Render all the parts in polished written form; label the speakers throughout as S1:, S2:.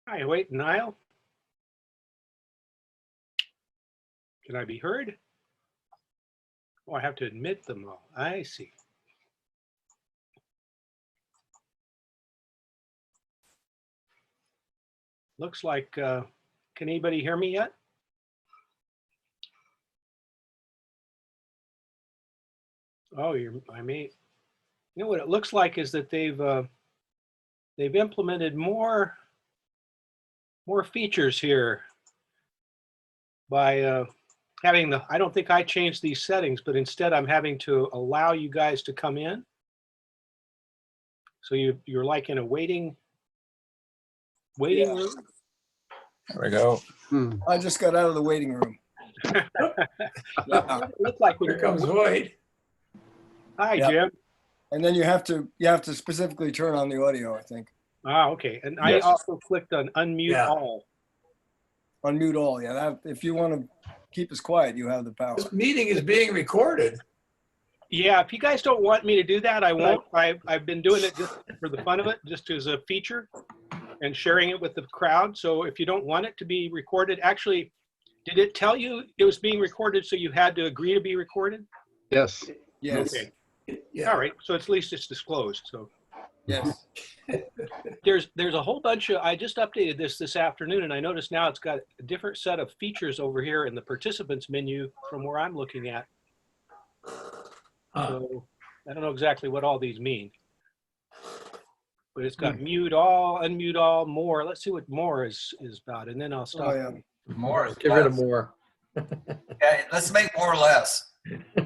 S1: Hi, wait, Niall. Can I be heard? Oh, I have to admit them all. I see. Looks like, can anybody hear me yet? Oh, I may, you know what it looks like is that they've implemented more features here by having I don't think I changed these settings, but instead I'm having to allow you guys to come in. So you're like in a waiting room.
S2: There we go.
S3: I just got out of the waiting room.
S1: It looked like
S2: Here comes Lloyd.
S1: Hi,
S3: Yep.
S1: Jim.
S3: And then you have to specifically turn on the audio, I think.
S1: Ah, okay. And I
S2: Yes.
S1: also clicked on unmute
S2: Yeah.
S1: all.
S3: Unmute all. Yeah, if you want to keep us quiet, you have the power.
S2: This meeting is being recorded.
S1: Yeah, if you guys don't want me to do that, I won't. I've been doing it just for the fun of it, just as a feature and sharing it with the crowd. So if you don't want it to be recorded, actually, did it tell you it was being recorded so you had to agree to be recorded?
S4: Yes.
S3: Yes.
S1: Okay.
S2: Yeah.
S1: All right. So at least it's disclosed. So
S3: Yes.
S1: there's a whole bunch of, I just updated this afternoon, and I noticed now it's got a different set of features over here in the participants menu from where I'm looking at. So I don't know exactly what all these mean, but it's got mute all, unmute all, more. Let's see what more is about, and then I'll
S3: Oh,
S1: stop.
S3: yeah.
S5: More. is
S4: Get rid of
S5: less.
S4: more.
S5: Okay, let's make more or less.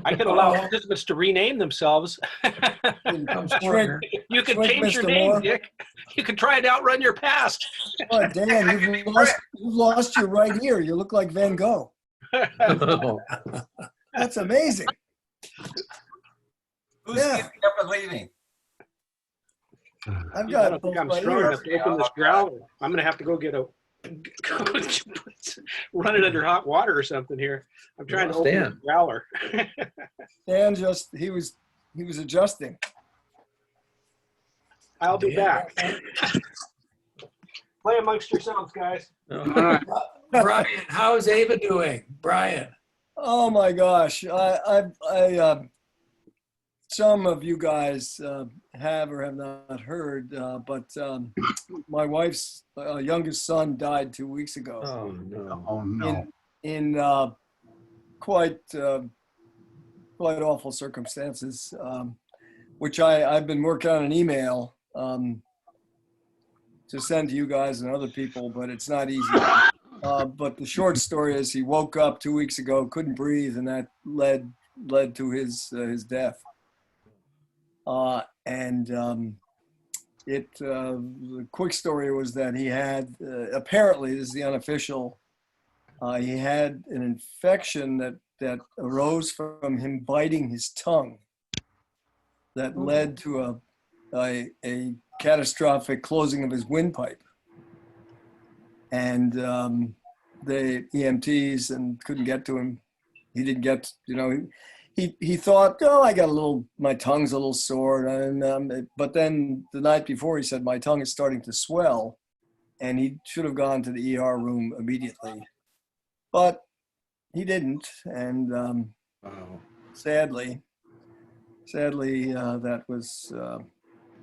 S1: I can allow participants to rename themselves.
S3: Shrink.
S1: You can
S3: Shrink,
S1: change your
S3: Mr.
S1: name,
S3: Moore.
S1: Dick. You can try to outrun your past.
S3: Oh, Dan, you've lost your right ear. You look like Van Gogh. That's amazing.
S5: Who's
S3: Yeah.
S5: giving up and leaving?
S3: I've
S1: I
S3: got
S1: don't think
S3: both
S1: I'm
S3: my
S1: strong
S3: ears.
S1: enough to open this growler. I'm gonna have to go get run it under hot water or something here. I'm trying to open the
S4: Stan.
S1: growler.
S3: Dan he was adjusting.
S1: I'll be back. Play amongst yourselves, guys.
S4: All right.
S2: Brian, how's Ava doing? Brian.
S3: Oh my gosh. Some of you guys have or have not heard, but my wife's youngest son died 2 weeks ago
S4: Oh, no.
S6: Oh, no.
S3: in quite awful circumstances, which I've been working on an email to send to you guys and other people, but it's not easy. But the short story is he woke up 2 weeks ago, couldn't breathe, and that led to his death. The quick story was that he had, apparently, this is the unofficial, he had an infection that arose from him biting his tongue that led to a catastrophic closing of his windpipe. And the EMTs and couldn't get to him. He didn't get, he thought, oh, my tongue's a little sore. And, but then the night before he said, my tongue is starting to swell, and he should have gone to the ER room immediately. But he didn't. And
S1: Wow.
S3: sadly, that was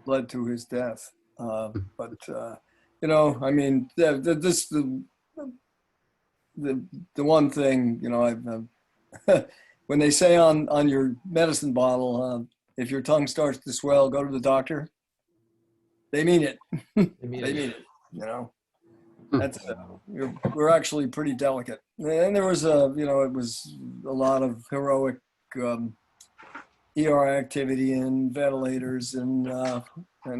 S3: led to his death. But, I mean, the one thing, when they say on your medicine bottle, if your tongue starts to swell, go to the doctor. They mean it. They mean it. That's we're actually pretty delicate. And there was it was a lot of heroic ER activity and ventilators and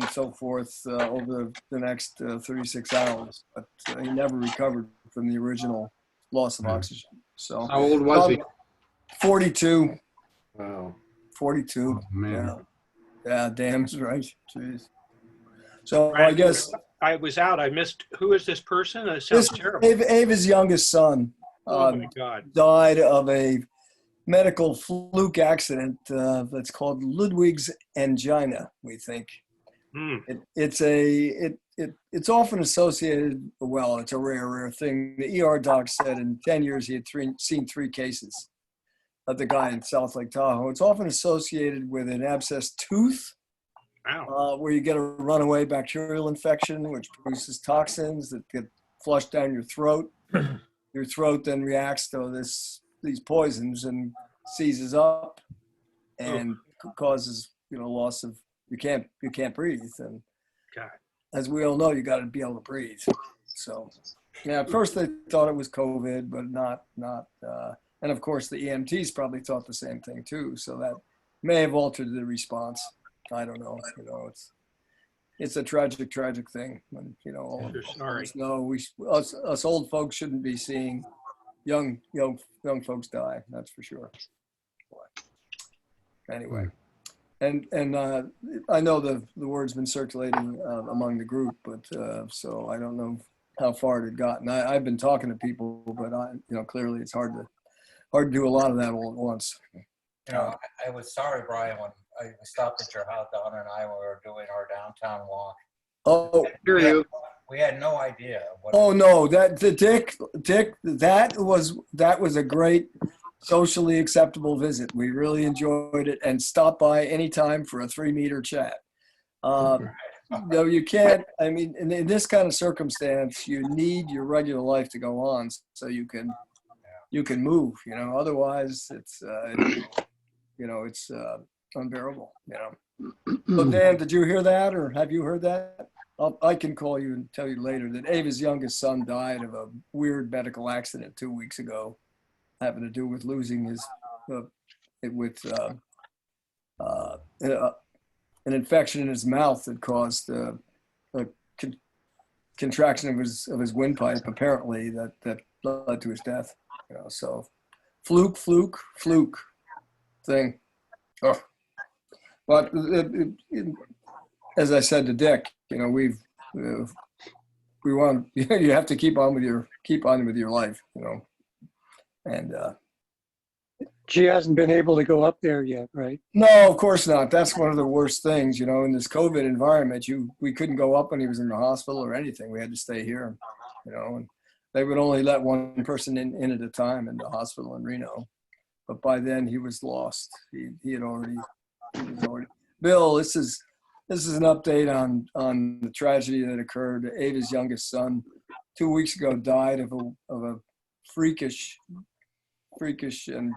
S3: so forth over the next 36 hours. But he never recovered from the original loss of oxygen. So
S4: How old was he?
S3: 42.
S1: Wow.
S3: 42.
S6: Oh, man.
S3: Yeah, damn's right. Jeez. So
S1: Brian,
S3: I guess
S1: I was out. I missed. Who is this person? It sounds terrible.
S3: Ava's youngest son
S1: Oh my God.
S3: died of a medical fluke accident that's called Ludwig's angina, we think.
S1: Hmm.
S3: It it's often associated, well, it's a rare thing. The ER doc said in 10 years he had seen 3 cases of the guy in South Lake Tahoe. It's often associated with an abscessed tooth,
S1: Wow.
S3: where you get a runaway bacterial infection, which produces toxins that get flushed down your throat. Your throat then reacts to these poisons and seizes up and causes, loss of, you can't breathe. And
S1: God.
S3: as we all know, you got to be able to breathe. So, yeah, at first they thought it was COVID, but not. And of course, the EMTs probably thought the same thing too. So that may have altered the response. I don't know. It's a tragic thing. When all
S1: We're
S3: of
S1: sorry.
S3: us know us old folks shouldn't be seeing young folks die. That's for sure. Anyway. And I know the word's been circulating among the group, but so I don't know how far it had gotten. I've been talking to people, but clearly it's hard to do a lot of that all at once.
S5: I was sorry, Brian, when I stopped at your house, Donna and I were doing our downtown walk.
S3: Oh,
S5: We had no idea what.
S3: oh no, Dick, that was a great socially acceptable visit. We really enjoyed it and stopped by anytime for a 3-meter chat. No, you can't. I mean, in this kind of circumstance, you need your regular life to go on so you can move. Otherwise, it's unbearable. So Dan, did you hear that, or have you heard that? I can call you and tell you later that Ava's youngest son died of a weird medical accident 2 weeks ago, having to do with losing his an infection in his mouth that caused a contraction of his windpipe, apparently that led to his death. So fluke thing. Oh. But as I said to Dick, we want you have to keep on with your life, and
S4: She hasn't been able to go up there yet, right?
S3: no, of course not. That's one of the worst things, in this COVID environment. We couldn't go up when he was in the hospital or anything. We had to stay here, and they would only let one person in at a time in the hospital in Reno. But by then he was lost. He was already. Bill, this is an update on the tragedy that occurred. Ava's youngest son 2 weeks ago died of a freakish and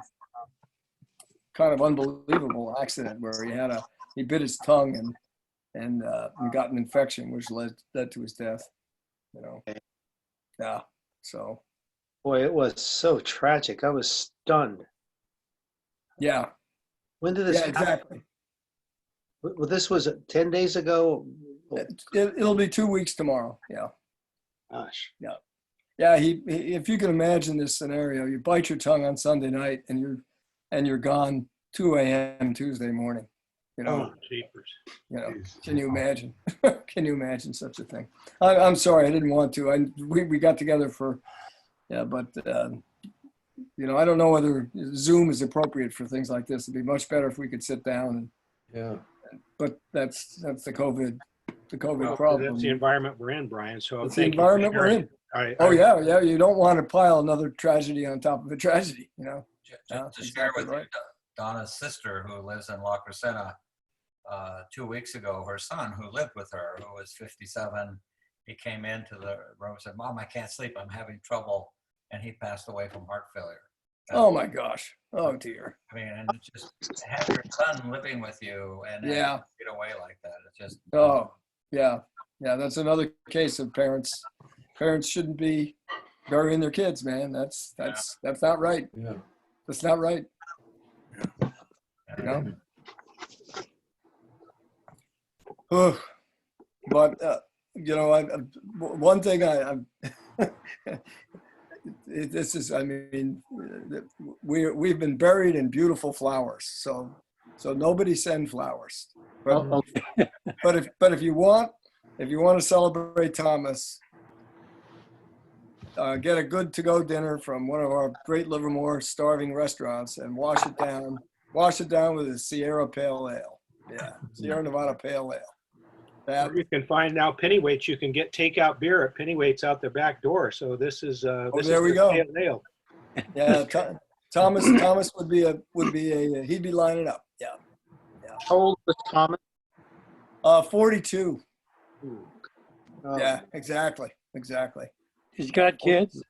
S3: kind of unbelievable accident where he bit his tongue and got an infection, which led to his death. Yeah. So.
S6: Boy, it was so tragic. I was stunned.
S3: Yeah.
S6: When did this
S3: Yeah.
S6: happen?
S3: Exactly.
S6: Well, this was 10 days ago.
S3: It'll be 2 weeks tomorrow. Yeah.
S6: Gosh.
S3: Yeah. If you can imagine this scenario, you bite your tongue on Sunday night and you're gone 2 a.m. Tuesday morning.
S1: Oh, jeepers.
S3: Can you imagine? Can you imagine such a thing? I'm sorry, I didn't want to. We got together but I don't know whether Zoom is appropriate for things like this. It'd be much better if we could sit down. But that's the COVID problem.
S1: That's the environment we're in, Brian. So
S3: It's the
S1: thank you for
S3: environment we're
S1: sharing.
S3: in. Yeah. You don't want to pile another tragedy on top of a tragedy.
S5: Just to share with you, Donna's sister, who lives in La Crescenta, 2 weeks ago, her son, who lived with her, who was 57, he came into the room and said, "Mom, I can't sleep. I'm having trouble." And he passed away from heart failure.
S3: Oh my gosh. Oh dear.
S5: I mean, and just to have your son living with you and
S3: Yeah.
S5: get away like that, it's just.
S3: Oh, yeah. Yeah, that's another case of parents shouldn't be burying their kids, man. That's not right.
S2: Yeah.
S3: That's not right. Ugh. But one thing this is, we've been buried in beautiful flowers, so nobody send flowers. But if you want to celebrate Thomas, get a good to-go dinner from one of our great Livermore starving restaurants and wash it down with a Sierra Pale Ale. Yeah, Sierra Nevada Pale Ale. That,
S1: Or you can find now Pennywaits. You can get takeout beer at Pennywaits out the back door. So this is this
S3: there
S1: is
S3: we
S1: the
S3: go.
S1: pale ale.
S3: yeah, Thomas would be he'd be lining up. Yeah.
S6: How old was Thomas?
S3: 42.
S6: Oh,
S3: Yeah, exactly.
S4: He's got kids.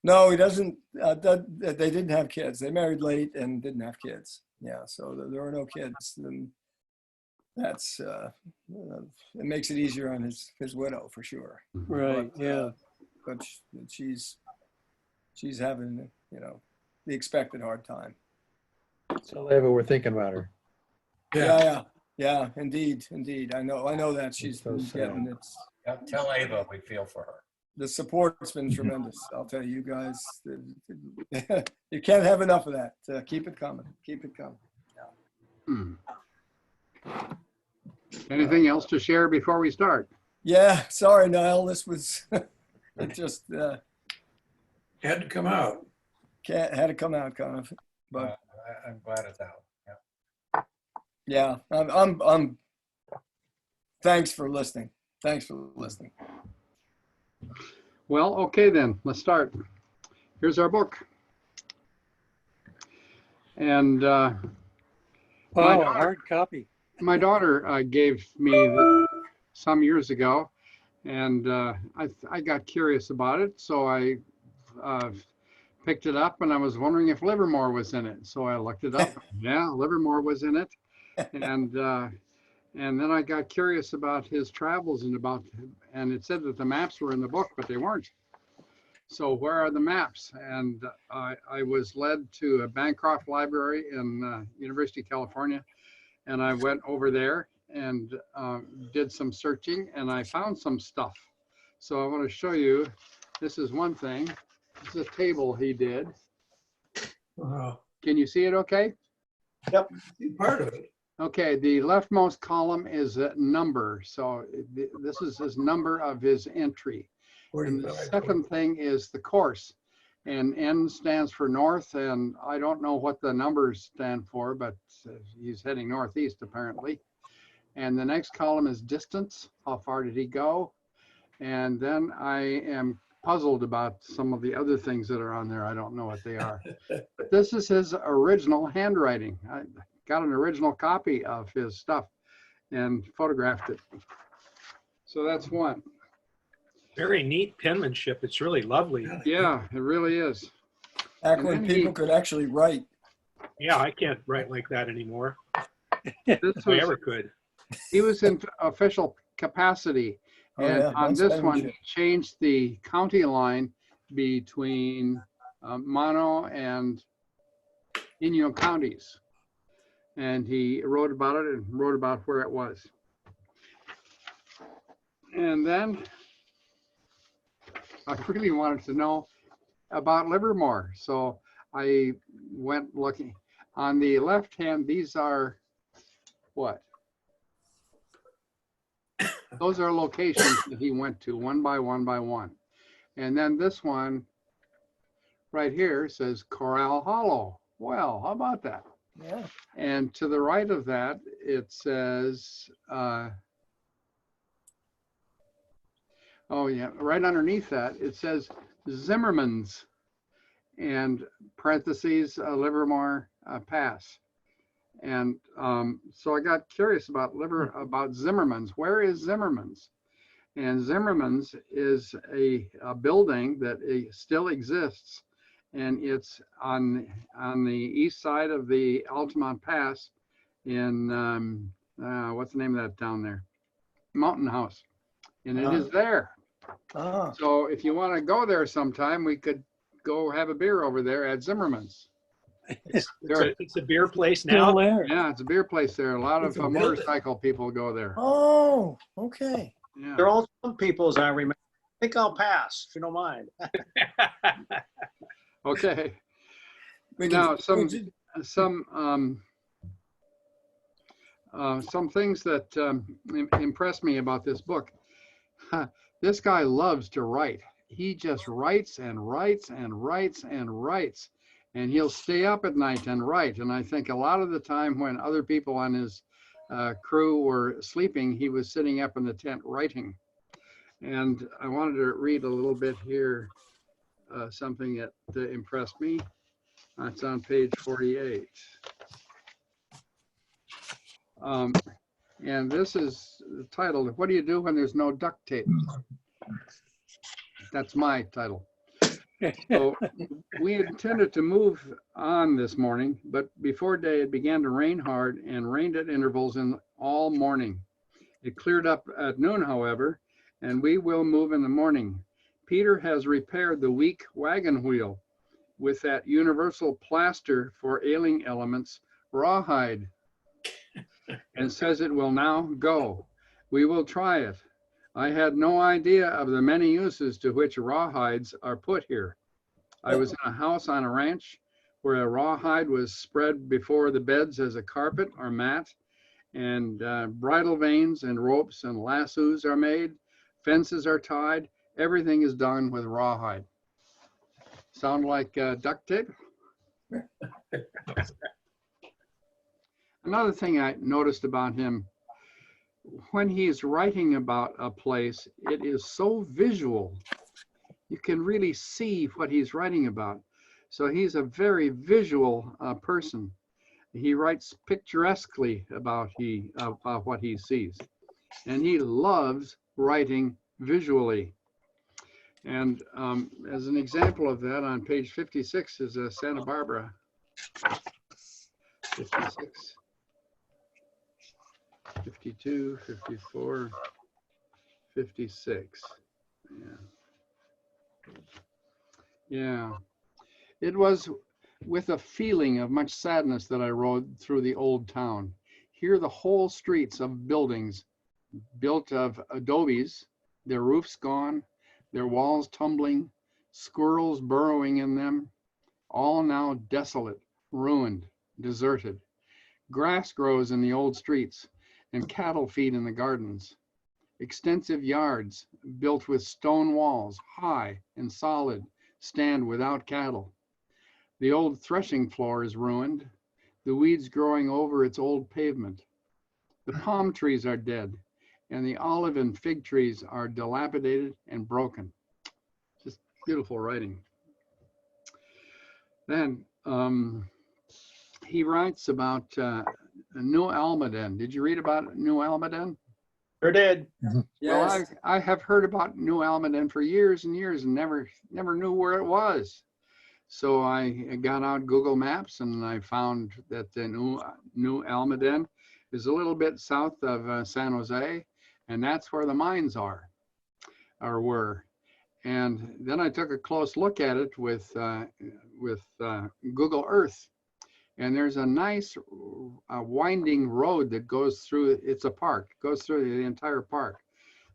S3: No, he doesn't. They didn't have kids. They married late and didn't have kids. Yeah, so there were no kids. And that's it makes it easier on his widow for sure.
S4: Right,
S3: But,
S4: yeah.
S3: But she's having the expected hard time.
S7: So Eva, we're thinking about her.
S3: Yeah. Indeed. I know that she's
S7: So sad.
S3: getting it.
S5: Yeah, tell Ava we feel for her.
S3: The support's been tremendous. I'll tell you guys, you can't have enough of that. Keep it coming.
S8: Anything else to share before we start?
S3: Yeah, sorry, Niall. This was it just
S2: Had to come out.
S3: had to come out kind of. But
S5: I'm glad it's out.
S3: yeah, I'm thanks for listening.
S8: Well, okay then, let's start. Here's our book. And
S4: Wow, a hard copy.
S8: my daughter gave me some years ago, and I got curious about it, so I picked it up, and I was wondering if Livermore was in it. So I looked it up. Yeah, Livermore was in it, and then I got curious about his travels and it said that the maps were in the book, but they weren't. So where are the maps? And I was led to a Bancroft Library in University of California, and I went over there and did some searching, and I found some stuff. So I want to show you. This is one thing. This is a table he did.
S2: Wow.
S8: Can you see it okay?
S2: Part of it.
S8: Okay, the leftmost column is a number. So this is his number of his entry. And the
S2: 45.
S8: second thing is the course. And N stands for north, and I don't know what the numbers stand for, but he's heading northeast apparently. And the next column is distance. How far did he go? And then I am puzzled about some of the other things that are on there. I don't know what they are. But this is his original handwriting. I got an original copy of his stuff and photographed it. So that's one.
S1: Very neat penmanship. It's really lovely.
S8: Yeah, it really is.
S3: Back
S8: And
S3: when
S8: then
S3: people could actually write.
S1: Yeah, I can't write like that anymore.
S8: This
S1: If I
S8: was,
S1: ever could.
S8: he was in official capacity.
S3: Oh,
S8: And
S3: yeah,
S8: on
S3: that's
S8: this one, he
S3: penmanship.
S8: changed the county line between Mono and Inyo counties. And he wrote about it and wrote about where it was. And then I really wanted to know about Livermore. So I went looking. On the left hand, these are what? Those are locations that he went to one by one. And then this one right here says Corral Hollow. Well, how about that?
S3: Yeah.
S8: And to the right of that, it says, oh yeah, right underneath that, it says Zimmerman's and parentheses, Livermore Pass. And so I got curious about Zimmerman's. Where is Zimmerman's? And Zimmerman's is a building that still exists, and it's on the east side of the Altamont Pass in what's the name of that down there? Mountain House, and it is there.
S3: Ah,
S8: So if you want to go there sometime, we could go have a beer over there at Zimmerman's.
S1: It's a beer place
S4: Still
S1: now.
S4: there.
S8: Yeah, it's a beer place there. A lot of
S2: It's a building.
S8: motorcycle people go there.
S3: oh, okay.
S8: Yeah.
S6: They're all some people, as I remember. I think I'll pass, if you don't mind.
S8: Okay.
S3: We
S8: Now,
S3: can-
S8: some things that impressed me about this book. This guy loves to write. He just writes and writes and writes and writes, and he'll stay up at night and write. And I think a lot of the time when other people on his crew were sleeping, he was sitting up in the tent writing. And I wanted to read a little bit here, something that impressed me. It's on page 48. And this is titled, "What do you do when there's no duct tape?" That's my title. So we intended to move on this morning, but before day it began to rain hard and rained at intervals in all morning. It cleared up at noon, however, and we will move in the morning. Peter has repaired the weak wagon wheel with that universal plaster for ailing elements, rawhide, and says it will now go. We will try it. I had no idea of the many uses to which rawhides are put here. I was in a house on a ranch where a rawhide was spread before the beds as a carpet or mat, and bridle vanes and ropes and lassos are made, fences are tied, everything is done with rawhide. Sound like duct tape? Another thing I noticed about him, when he's writing about a place, it is so visual. You can really see what he's writing about. So he's a very visual person. He writes picturesquely about what he sees. And he loves writing visually. And as an example of that, on page 56 is Santa Barbara. 56. 52, 54, 56. Yeah. It was with a feeling of much sadness that I rode through the old town. Here the whole streets of buildings built of adobes, their roofs gone, their walls tumbling, squirrels burrowing in them, all now desolate, ruined, deserted. Grass grows in the old streets, and cattle feed in the gardens. Extensive yards built with stone walls, high and solid, stand without cattle. The old threshing floor is ruined, the weeds growing over its old pavement. The palm trees are dead, and the olive and fig trees are dilapidated and broken. Just beautiful writing. Then he writes about New Almaden. Did you read about New Almaden?
S1: Sure did.
S3: Yes.
S8: Well, I have heard about New Almaden for years and years and never knew where it was. So I got out Google Maps and I found that the New Almaden is a little bit south of San Jose, and that's where the mines are or were. And then I took a close look at it with Google Earth. And there's a nice winding road that goes through, it's a park, goes through the entire park.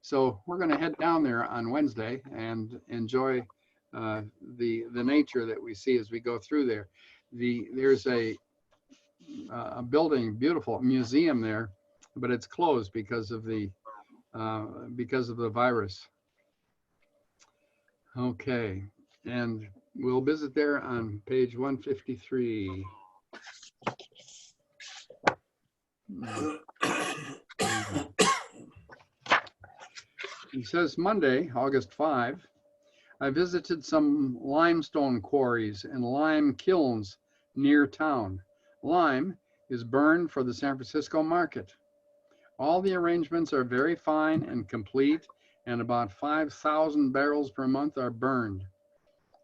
S8: So we're gonna head down there on Wednesday and enjoy the nature that we see as we go through there. There's a building, beautiful museum there, but it's closed because of the virus. Okay, and we'll visit there on page 153. He says, Monday, August 5, I visited some limestone quarries and lime kilns near town. Lime is burned for the San Francisco market. All the arrangements are very fine and complete, and about 5,000 barrels per month are burned.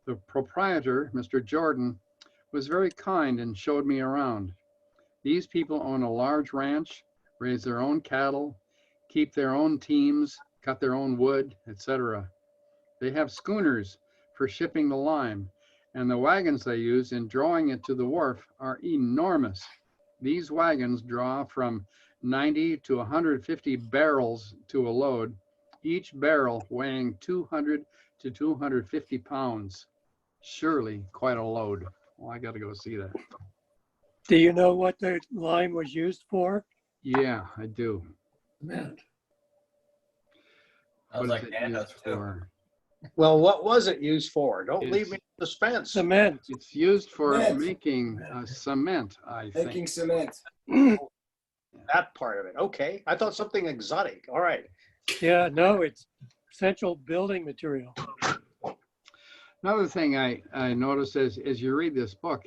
S8: The proprietor, Mr. Jordan, was very kind and showed me around. These people own a large ranch, raise their own cattle, keep their own teams, cut their own wood, etc. They have schooners for shipping the lime, and the wagons they use in drawing it to the wharf are enormous. These wagons draw from 90 to 150 barrels to a load, each barrel weighing 200 to 250 pounds. Surely quite a load. Well, I got to go see that.
S4: Do you know what the lime was used for?
S8: Yeah, I do.
S2: Man,
S5: I was
S8: What is
S5: like,
S8: it
S5: Dan does
S8: used
S5: too.
S8: for?
S6: Well, what was it used for? Don't leave
S8: It's-
S6: me in suspense.
S4: Cement.
S8: It's used for
S3: Cement.
S8: making cement, I think.
S3: Making cement.
S6: That part of it. Okay. I thought something exotic. All right.
S4: Yeah, no, it's essential building material.
S8: Another thing I noticed as you read this book,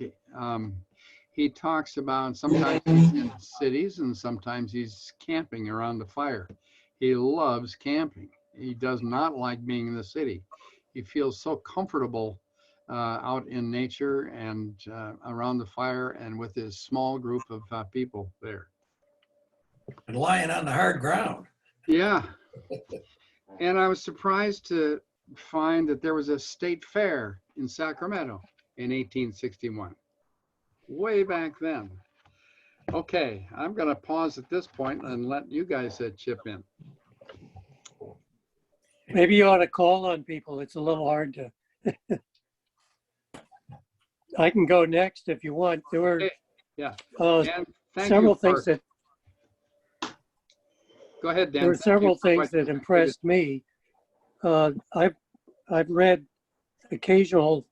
S8: he talks about sometimes he's in cities and sometimes he's camping around the fire. He loves camping. He does not like being in the city. He feels so comfortable out in nature and around the fire and with his small group of people there.
S2: And lying on the hard ground.
S8: Yeah. And I was surprised to find that there was a state fair in Sacramento in 1861, way back then. Okay, I'm going to pause at this point and let you guys chip in.
S4: Maybe you ought to call on people. It's a little hard to. I can go next if you want. There were
S8: Okay, yeah.
S4: uh,
S8: Dan, thank
S4: several
S8: you for-
S4: things that
S8: Go ahead, Dan.
S4: there were
S8: Thank you
S4: several
S8: for
S4: things
S8: what
S4: that
S8: you
S4: impressed me. I've read occasional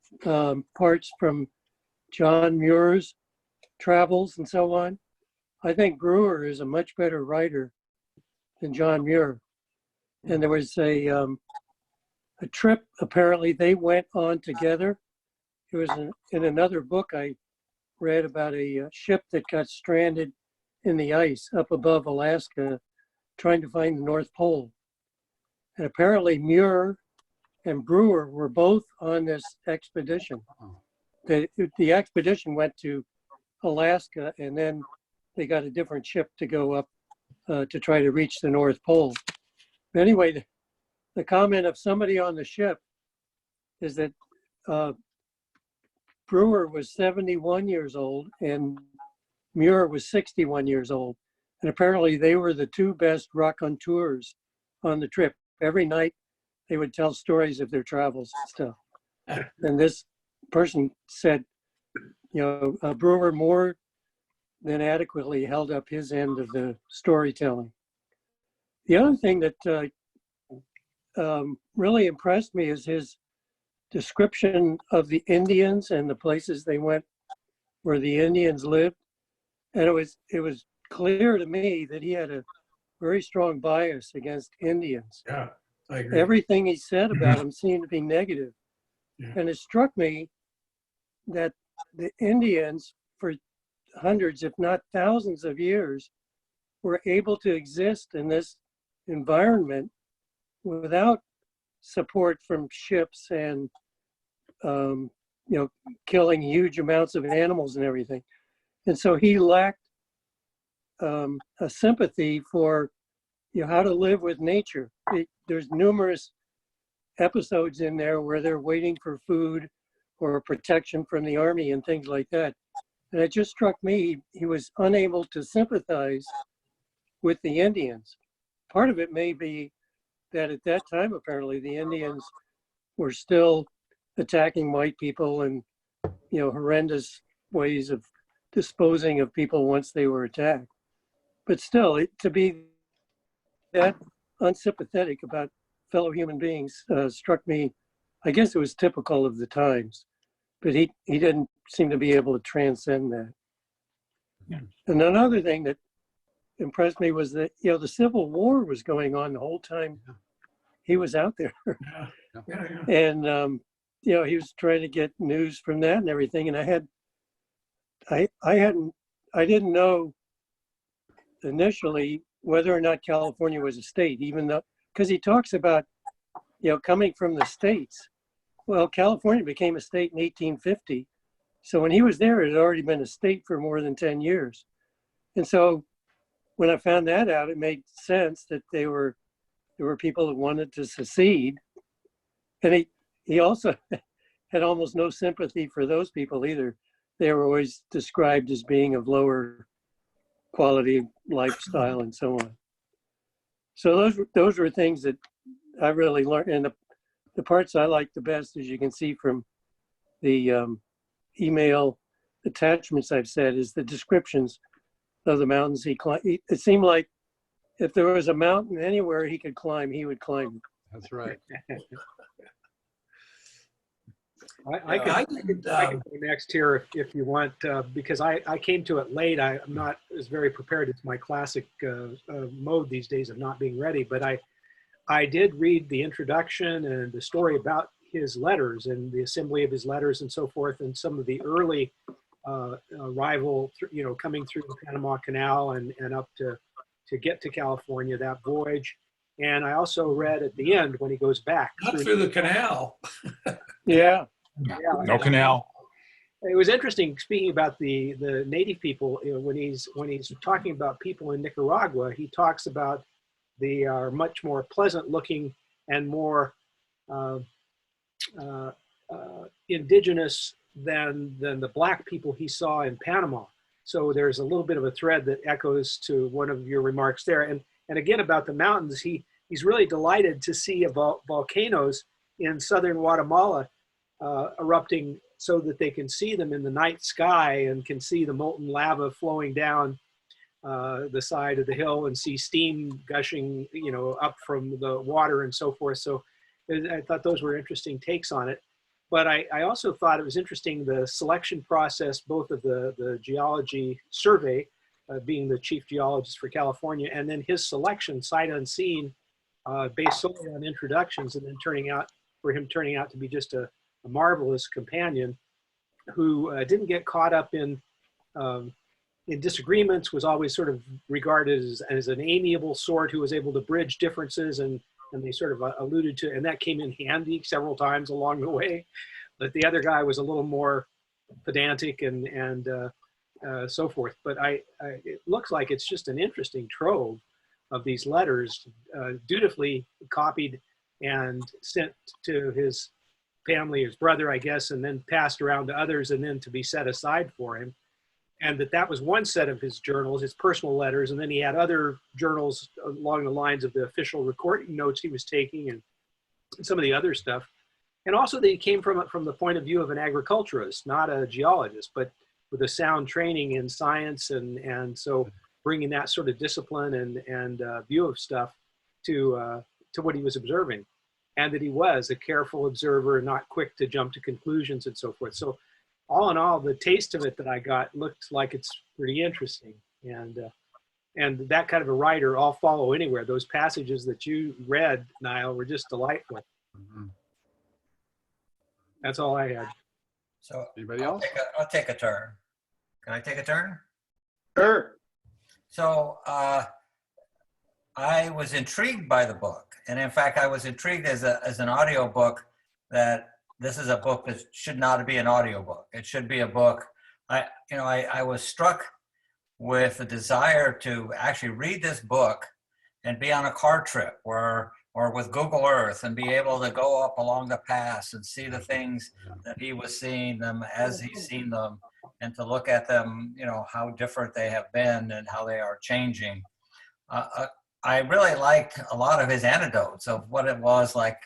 S4: parts from John Muir's travels and so on. I think Brewer is a much better writer than John Muir. And there was a trip apparently they went on together. It was in another book I read about a ship that got stranded in the ice up above Alaska, trying to find the North Pole. And apparently Muir and Brewer were both on this expedition. The expedition went to Alaska and then they got a different ship to go up to try to reach the North Pole. But anyway, the comment of somebody on the ship is that Brewer was 71 years old and Muir was 61 years old. And apparently they were the two best raconteurs on the trip. Every night they would tell stories of their travels and stuff. And this person said, Brewer more than adequately held up his end of the storytelling. The other thing that really impressed me is his description of the Indians and the places they went where the Indians lived. And it was clear to me that he had a very strong bias against Indians.
S2: Yeah, I agree.
S4: Everything he said about them seemed to be negative.
S2: Yeah.
S4: And it struck me that the Indians, for hundreds, if not thousands of years, were able to exist in this environment without support from ships and, killing huge amounts of animals and everything. And so he lacked a sympathy for how to live with nature. There's numerous episodes in there where they're waiting for food or protection from the army and things like that. And it just struck me, he was unable to sympathize with the Indians. Part of it may be that at that time, apparently, the Indians were still attacking white people and, horrendous ways of disposing of people once they were attacked. But still, to be that unsympathetic about fellow human beings struck me, I guess it was typical of the times, but he didn't seem to be able to transcend that.
S2: Yeah.
S4: And another thing that impressed me was that, the Civil War was going on the whole time he was out there.
S2: Yeah.
S4: And, he was trying to get news from that and everything. And I didn't know initially whether or not California was a state, even though, because he talks about, coming from the States. Well, California became a state in 1850. So when he was there, it had already been a state for more than 10 years. And so when I found that out, it made sense that there were people that wanted to secede. And he also had almost no sympathy for those people either. They were always described as being of lower quality lifestyle and so on. So those were things that I really learned. And the parts I like the best, as you can see from the email attachments I've said, is the descriptions of the mountains he climbed. It seemed like if there was a mountain anywhere he could climb, he would climb it.
S8: That's right.
S1: I could go next here if you want, because I came to it late. I'm not is very prepared. It's my classic mode these days of not being ready. But I did read the introduction and the story about his letters and the assembly of his letters and so forth, and some of the early arrival, coming through the Panama Canal and up to get to California, that voyage. And I also read at the end when he goes back.
S2: Not through the canal.
S4: Yeah.
S1: Yeah.
S9: No canal.
S1: It was interesting speaking about the native people. When he's talking about people in Nicaragua, he talks about they are much more pleasant looking and more indigenous than the black people he saw in Panama. So there's a little bit of a thread that echoes to one of your remarks there. And again, about the mountains, he's really delighted to see volcanoes in southern Guatemala erupting so that they can see them in the night sky and can see the molten lava flowing down the side of the hill and see steam gushing, up from the water and so forth. So I thought those were interesting takes on it. But I also thought it was interesting, the selection process, both of the geology survey, being the chief geologist for California, and then his selection, sight unseen, based solely on introductions, and then turning out to be just a marvelous companion who didn't get caught up in disagreements, was always sort of regarded as an amiable sort who was able to bridge differences, and they sort of alluded to, and that came in handy several times along the way. But the other guy was a little more pedantic and so forth. But it looks like it's just an interesting trove of these letters, dutifully copied and sent to his family, his brother, I guess, and then passed around to others, and then to be set aside for him. And that was one set of his journals, his personal letters. And then he had other journals along the lines of the official recording notes he was taking and some of the other stuff. And also they came from the point of view of an agriculturist, not a geologist, but with a sound training in science. And so bringing that sort of discipline and view of stuff to what he was observing. And that he was a careful observer, not quick to jump to conclusions and so forth. So all in all, the taste of it that I got looked like it's pretty interesting. And that kind of a writer, I'll follow anywhere. Those passages that you read, Niall, were just delightful.
S8: Mhm.
S1: That's all I had.
S5: So
S8: Anybody else?
S5: I'll take a turn. Can I take a turn?
S6: Sure.
S5: So I was intrigued by the book. And in fact, I was intrigued as an audio book that this is a book that should not be an audiobook. It should be a book. I was struck with the desire to actually read this book and be on a car trip or with Google Earth and be able to go up along the pass and see the things that he was seeing them as he's seen them, and to look at them, how different they have been and how they are changing. I really liked a lot of his anecdotes of what it was like,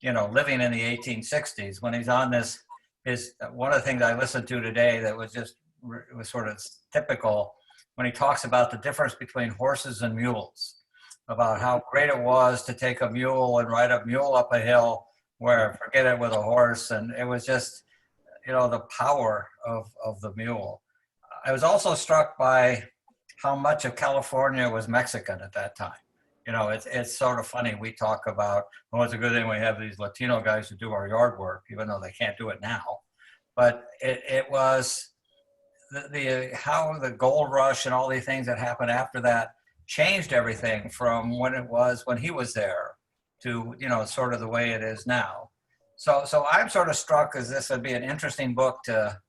S5: living in the 1860s when he's on this. One of the things I listened to today that was sort of typical, when he talks about the difference between horses and mules, about how great it was to take a mule and ride a mule up a hill, where forget it with a horse. And it was just, the power of the mule. I was also struck by how much of California was Mexican at that time. It's sort of funny. We talk about, it's a good thing we have these Latino guys who do our yard work, even though they can't do it now. But it was how the gold rush and all these things that happened after that changed everything from when it was when he was there to, sort of the way it is now. So I'm sort of struck as this would be an interesting book to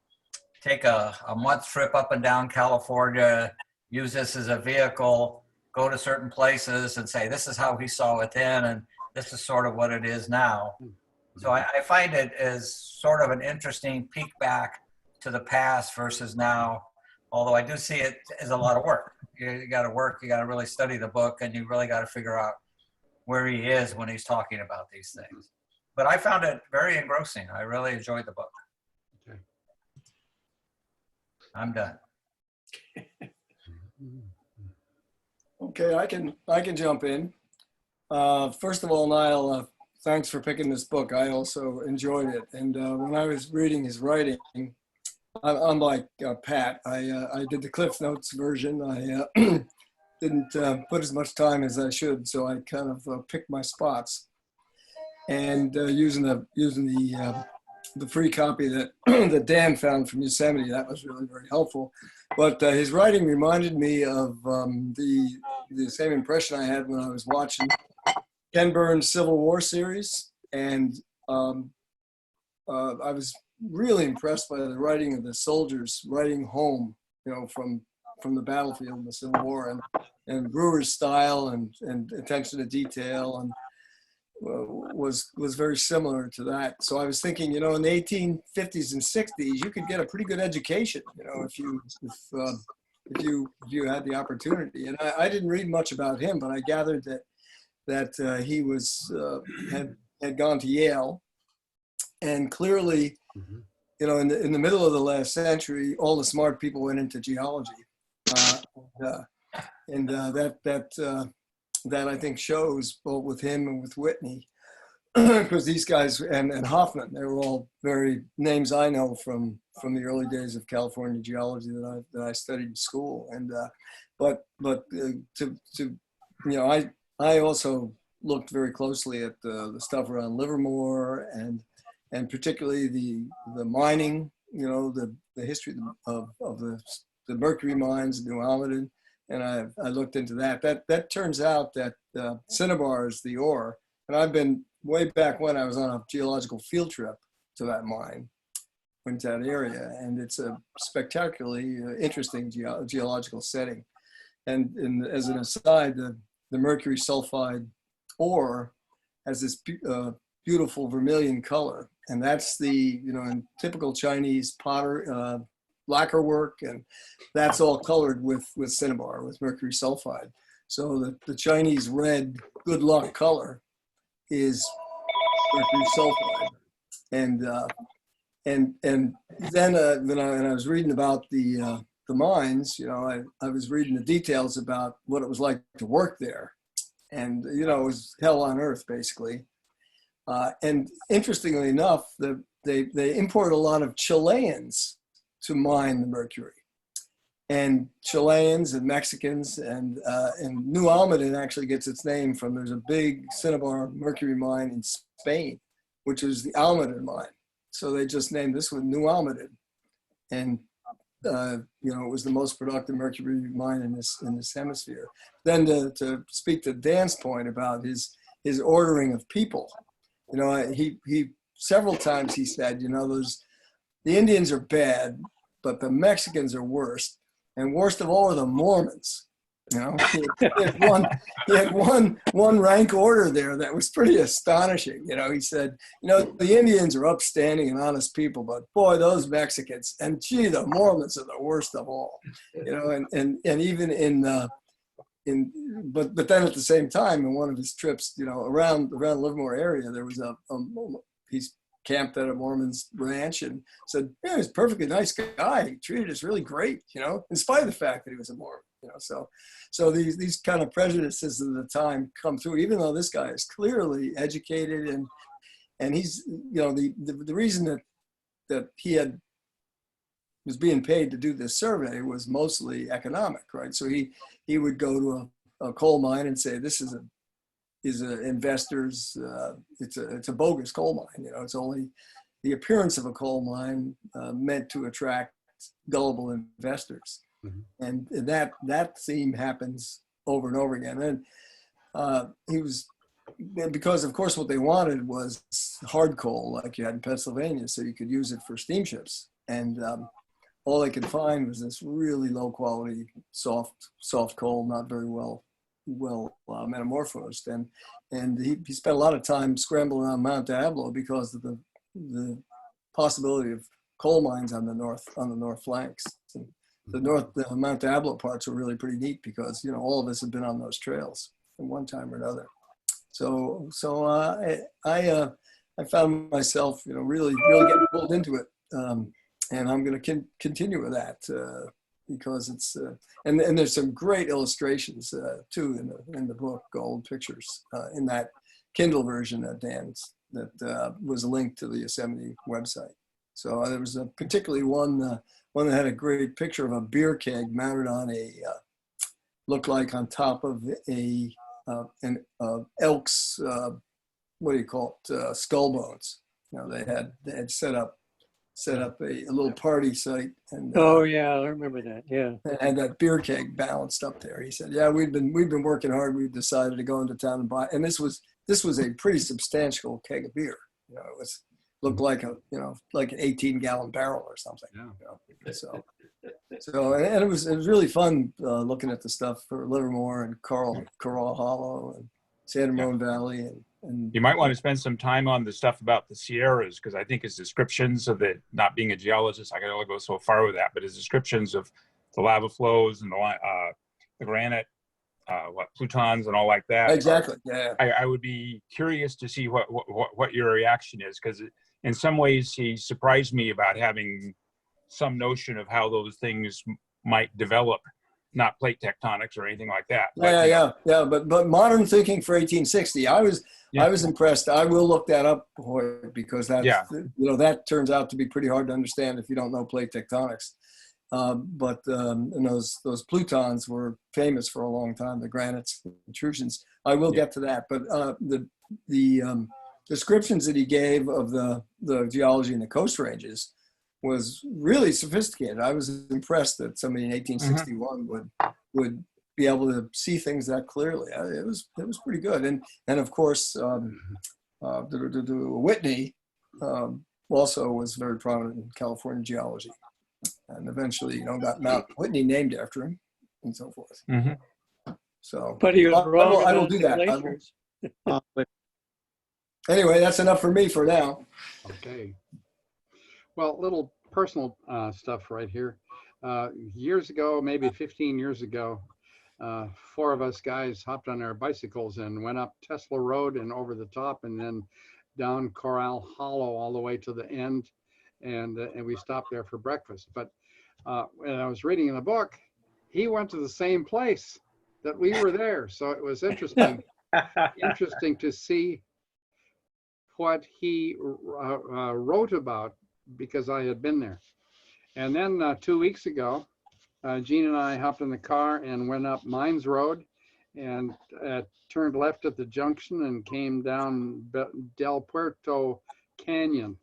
S5: take a month trip up and down California, use this as a vehicle, go to certain places and say, this is how he saw it then, and this is sort of what it is now. So I find it as sort of an interesting peek back to the past versus now, although I do see it as a lot of work. You got to work, you got to really study the book, and you really got to figure out where he is when he's talking about these things. But I found it very engrossing. I really enjoyed the book.
S8: Okay.
S5: I'm done.
S3: Okay, I can jump in. First of all, Niall, thanks for picking this book. I also enjoyed it. And when I was reading his writing, I'm like Pat. I did the Cliff Notes version. I didn't put as much time as I should, so I kind of picked my spots. And using the free copy that that Dan found from Yosemite, that was really very helpful. But his writing reminded me of the same impression I had when I was watching Ken Burns' Civil War series, and I was really impressed by the writing of the soldiers writing home, you know, from the battlefield in the Civil War, and Brewer's style and attention to detail and was very similar to that. So I was thinking, you know, in the 1850s and 60s, you could get a pretty good education, you know, if you had the opportunity. And I didn't read much about him, but I gathered that he was had gone to Yale, and clearly, you know, in the middle of the last century, all the smart people went into geology, that I think shows both with him and with Whitney, because these guys and Hoffman, they were all very names I know from the early days of California geology that I studied in school. And but to you know, I also looked very closely at the stuff around Livermore and particularly the mining, you know, the history of the mercury mines in New Almaden. And I looked into that. That turns out that cinnabar is the ore. And I've been way back when I was on a geological field trip to that mine, went to that area, and it's a spectacularly interesting geological setting. And as an aside, the mercury sulfide ore has this beautiful vermilion color, and that's the, you know, in typical Chinese potter lacquer work, and that's all colored with cinnabar, with mercury sulfide. So the Chinese red good luck color is mercury sulfide. And then when I was reading about the mines, you know, I was reading the details about what it was like to work there, and you know, it was hell on earth basically. And interestingly enough, they import a lot of Chileans to mine the mercury, and Chileans and Mexicans, and New Almaden actually gets its name from, there's a big cinnabar mercury mine in Spain, which is the Almaden mine. So they just named this one New Almaden, and you know, it was the most productive mercury mine in this hemisphere. Then to speak to Dan's point about his ordering of people, you know, he several times he said, you know, the Indians are bad, but the Mexicans are worst. And worst of all are the Mormons. You know, he had one rank order there that was pretty astonishing. You know, he said, you know, the Indians are upstanding and honest people, but boy, those Mexicans, and gee, the Mormons are the worst of all. You know, and even but then at the same time, in one of his trips, you know, around Livermore area, there was he's camped at a Mormon's ranch and said, yeah, he's a perfectly nice guy. He treated us really great, you know, in spite of the fact that he was a Mormon, you know. So these kind of prejudices of the time come through, even though this guy is clearly educated, and he's, you know, the reason that he was being paid to do this survey was mostly economic, right? So he would go to a coal mine and say, this is a investor's, it's a bogus coal mine. You know, it's only the appearance of a coal mine meant to attract gullible investors. Mm-hmm. And that theme happens over and over again. And because of course what they wanted was hard coal like you had in Pennsylvania, so you could use it for steamships. And all they could find was this really low quality, soft coal, not very well metamorphosed, and he spent a lot of time scrambling around Mount Diablo because of the possibility of coal mines on the north flanks. And the Mount Diablo parts were really pretty neat because, you know, all of us have been on those trails at one time or another. So I found myself, you know, really getting pulled into it, and I'm going to continue with that. Because it's and there's some great illustrations too in the book, Gold Pictures, in that Kindle version that was linked to the Yosemite website. So there was a particularly one that had a great picture of a beer keg mounted on looked like on top of an elk's, what do you call it, skull bones. They had set up a little party site and
S4: Oh, yeah, I remember that. Yeah.
S3: and that beer keg balanced up there. He said, "Yeah, we've been working hard. We've decided to go into town and buy." And this was a pretty substantial keg of beer. It looked like like an 18-gallon barrel or something.
S8: Yeah.
S3: So and it was really fun looking at the stuff for Livermore and Coral Hollow and San Ramon Valley and
S9: You might want to spend some time on the stuff about the Sierras, because I think his descriptions of it, not being a geologist, I can only go so far with that, but his descriptions of the lava flows and the granite, plutons and all like that.
S3: exactly. Yeah.
S9: I would be curious to see what your reaction is, because in some ways he surprised me about having some notion of how those things might develop, not plate tectonics or anything like that.
S3: Yeah. But modern thinking for 1860, I was impressed. I will look that up, because that turns out to be pretty hard to understand if you don't know plate tectonics. But and those plutons were famous for a long time, the granites, intrusions. I will get to that, but the descriptions that he gave of the geology in the Coast Ranges was really sophisticated. I was impressed that somebody in 1861 would be able to see things that clearly. It was pretty good, and of course Whitney also was very prominent in California geology, and eventually got Mount Whitney named after him and so forth.
S9: Mm-hmm.
S3: So,
S4: But he was wrong.
S3: I will
S4: about
S3: do
S4: the
S3: that.
S4: glaciers.
S3: Anyway, that's enough for me for now.
S8: Okay. Well, little personal stuff right here. Years ago, maybe 15 years ago, 4 of us guys hopped on our bicycles and went up Tesla Road and over the top and then down Coral Hollow all the way to the end. And we stopped there for breakfast. But when I was reading in the book, he went to the same place that we were there. So it was interesting to see what he wrote about, because I had been there. And then 2 weeks ago, Gene and I hopped in the car and went up Mines Road and turned left at the junction and came down Del Puerto Canyon.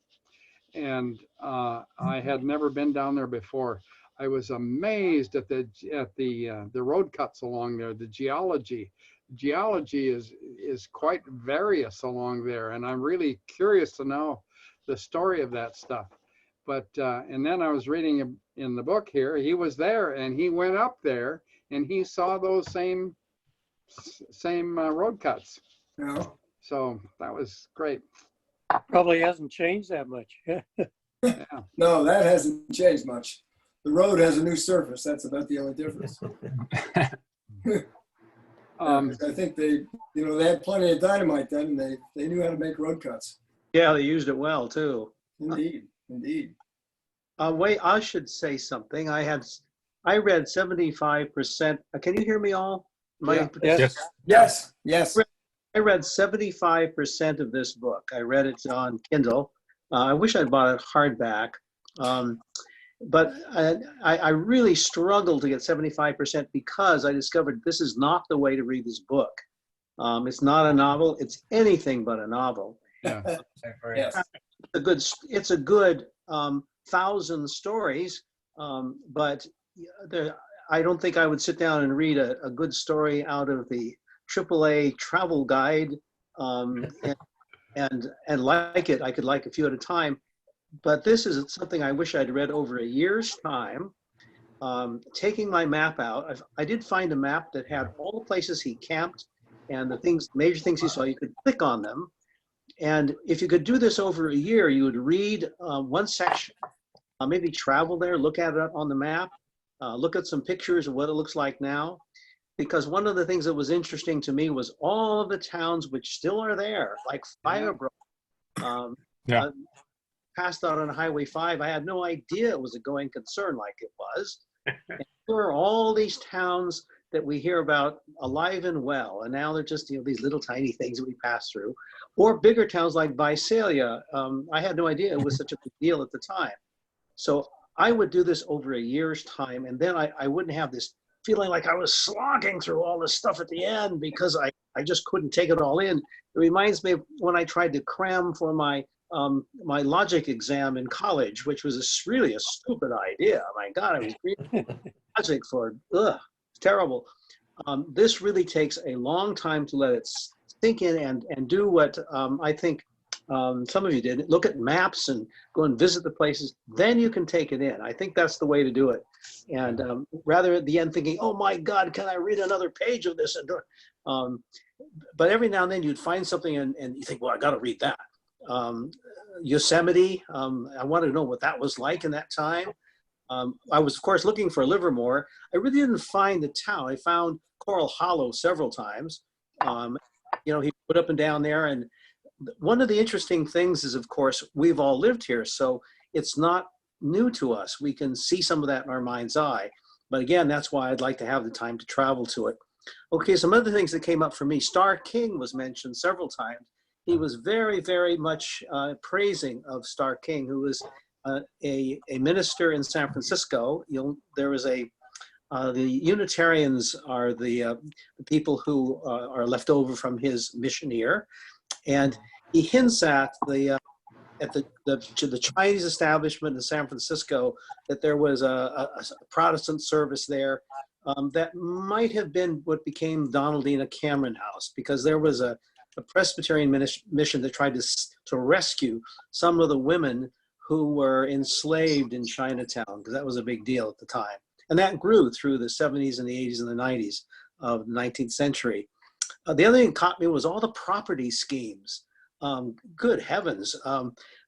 S8: And I had never been down there before. I was amazed at the road cuts along there. The geology is quite various along there, and I'm really curious to know the story of that stuff. But and then I was reading in the book here, he was there and he went up there and he saw those same road cuts.
S3: Yeah.
S8: So that was great.
S4: Probably hasn't changed that much.
S8: Yeah.
S3: No, that hasn't changed much. The road has a new surface. That's about the only difference. I think they had plenty of dynamite then, and they knew how to make road cuts.
S6: Yeah, they used it well too.
S3: Indeed.
S6: Wait, I should say something. I read 75%. Can you hear me all?
S4: Yes.
S3: Yes.
S6: I read 75% of this book. I read it on Kindle. I wish I'd bought it hardback. But I really struggled to get 75% because I discovered this is not the way to read this book. It's not a novel. It's anything but a novel.
S8: Yeah.
S3: Yes.
S6: It's a good 1,000 stories, but I don't think I would sit down and read a good story out of the AAA travel guide and like it. I could like a few at a time. But this is something I wish I'd read over a year's time. Taking my map out, I did find a map that had all the places he camped and the major things he saw. You could click on them. And if you could do this over a year, you would read one section, maybe travel there, look at it on the map, look at some pictures of what it looks like now. Because one of the things that was interesting to me was all of the towns which still are there, like Firebrook. Passed out on Highway 5, I had no idea it was a going concern like it was. And there were all these towns that we hear about alive and well, and now they're just, you know, these little tiny things that we pass through, or bigger towns like Visalia. I had no idea it was such a big deal at the time. So I would do this over a year's time, and then I wouldn't have this feeling like I was slogging through all this stuff at the end because I just couldn't take it all in. It reminds me of when I tried to cram for my my logic exam in college, which was really a stupid idea. My God, I was reading logic for, terrible. This really takes a long time to let it sink in and do what I think some of you did. Look at maps and go and visit the places. Then you can take it in. I think that's the way to do it. And rather at the end thinking, oh my God, can I read another page of this? But every now and then you'd find something and you think, well, I got to read that. Yosemite, I wanted to know what that was like in that time. I was, of course, looking for Livermore. I really didn't find the town. I found Coral Hollow several times. You know, he put up and down there. And one of the interesting things is, of course, we've all lived here. So it's not new to us. We can see some of that in our mind's eye. But again, that's why I'd like to have the time to travel to it. Okay, some other things that came up for me. Starr King was mentioned several times. He was very, very much praising of Starr King, who was a minister in San Francisco. There was the Unitarians are the people who are left over from his mission here, and he hints at the Chinese establishment in San Francisco that there was a Protestant service there that might have been what became Donaldina Cameron House, because there was a Presbyterian mission that tried to rescue some of the women who were enslaved in Chinatown, because that was a big deal at the time. And that grew through the 70s and the 80s and the 90s of the 19th century. The other thing that caught me was all the property schemes. Good heavens.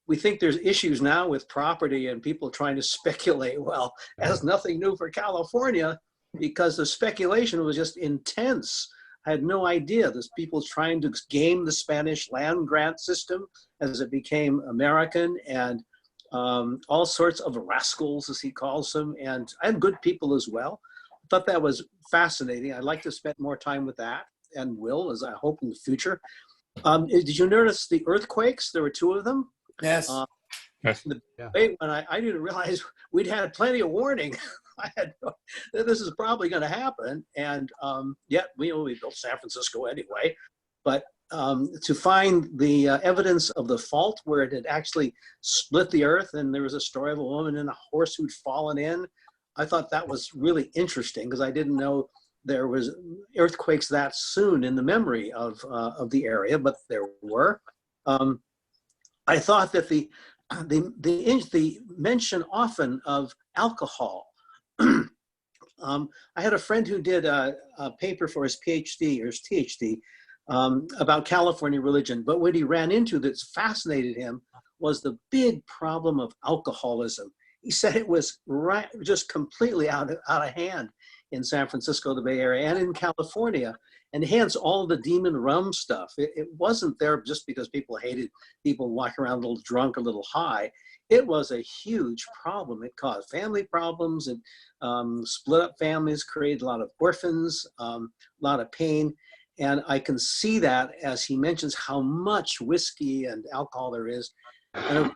S6: We think there's issues now with property and people trying to speculate. Well, that's nothing new for California, because the speculation was just intense. I had no idea. There's people trying to game the Spanish land grant system as it became American, and all sorts of rascals, as he calls them, and good people as well. I thought that was fascinating. I'd like to spend more time with that, and will, as I hope in the future. Did you notice the earthquakes? There were two of them.
S3: Yes.
S9: Yes.
S6: When I didn't realize we'd had plenty of warning. I had this is probably going to happen, and yet we built San Francisco anyway. But to find the evidence of the fault where it had actually split the earth, and there was a story of a woman in a horse who'd fallen in, I thought that was really interesting, because I didn't know there was earthquakes that soon in the memory of the area, but there were. I thought that the mention often of alcohol. I had a friend who did a paper for his PhD or his THD about California religion, but what he ran into that's fascinated him was the big problem of alcoholism. He said it was just completely out of hand in San Francisco, the Bay Area, and in California, and hence all the demon rum stuff. It wasn't there just because people hated people walking around a little drunk, a little high. It was a huge problem. It caused family problems and split up families, created a lot of orphans, a lot of pain. And I can see that as he mentions how much whiskey and alcohol there is. And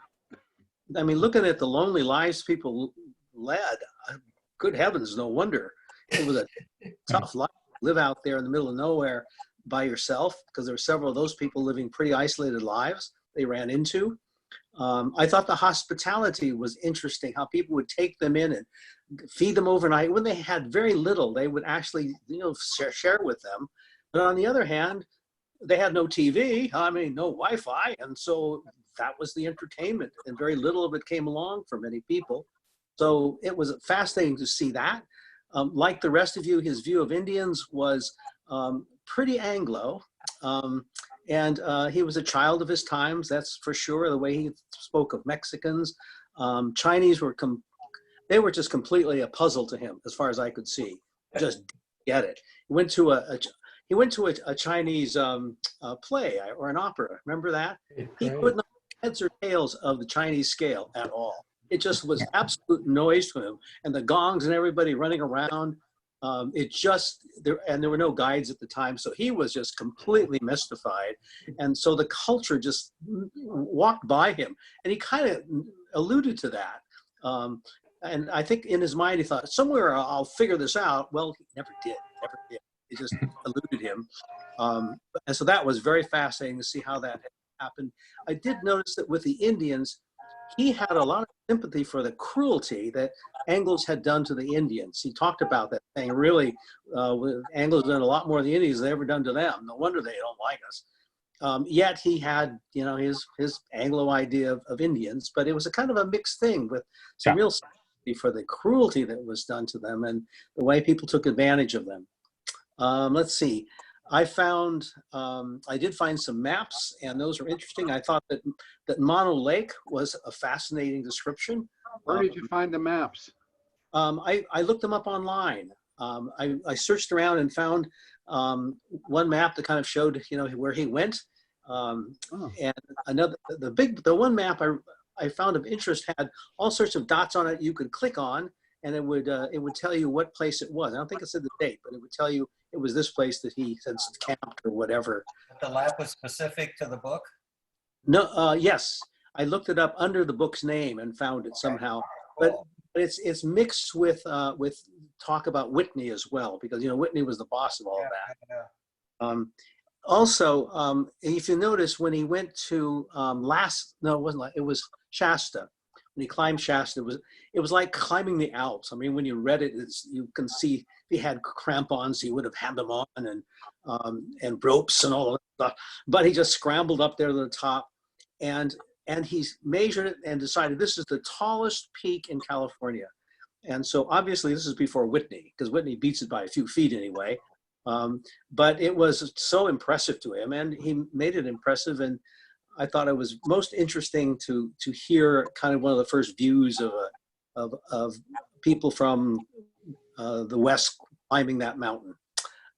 S6: I mean, looking at the lonely lives people led, good heavens, no wonder. It was a tough life to live out there in the middle of nowhere by yourself, because there were several of those people living pretty isolated lives they ran into. I thought the hospitality was interesting, how people would take them in and feed them overnight. When they had very little, they would actually, share with them. But on the other hand, they had no TV, no Wi-Fi. And so that was the entertainment, and very little of it came along for many people. So it was fascinating to see that. Like the rest of you, his view of Indians was pretty Anglo. And he was a child of his times, that's for sure, the way he spoke of Mexicans. Chinese they were just completely a puzzle to him, as far as I could see. Just get it. He went to a Chinese play or an opera. Remember that? He could not make heads or tails of the Chinese scale at all. It just was absolute noise to him, and the gongs and everybody running around. It just there were no guides at the time, so he was just completely mystified, and so the culture just walked by him, and he kind of alluded to that. And I think in his mind he thought, somewhere I'll figure this out. Well, he never did. Never did. It just eluded him. And so that was very fascinating to see how that happened. I did notice that with the Indians, he had a lot of sympathy for the cruelty that Anglos had done to the Indians. He talked about that, saying, really, Anglos done a lot more than the Indians they ever done to them. No wonder they don't like us. Yet he had, you know, his Anglo idea of Indians, but it was a kind of a mixed thing with some real sympathy for the cruelty that was done to them and the way people took advantage of them. Let's see. I did find some maps, and those were interesting. I thought that Mono Lake was a fascinating description.
S8: Where did you find the maps?
S6: I looked them up online. I searched around and found one map that kind of showed, you know, where he went. And another, the one map I found of interest had all sorts of dots on it you could click on, and it would tell you what place it was. I don't think it said the date, but it would tell you it was this place that he had camped or whatever.
S5: The lab was specific to the book?
S6: No, yes, I looked it up under the book's name and found it somehow. But it's mixed with talk about Whitney as well, because, you know, Whitney was the boss of all of that. Also, if you notice, when he went to it was Shasta. When he climbed Shasta, it was like climbing the Alps. I mean, when you read it, you can see if he had crampons, he would have had them on, and ropes and all that stuff. But he just scrambled up there to the top, and he's measured it and decided this is the tallest peak in California. And so obviously this is before Whitney, because Whitney beats it by a few feet anyway. But it was so impressive to him, and he made it impressive. And I thought it was most interesting to hear kind of one of the first views of people from the West climbing that mountain.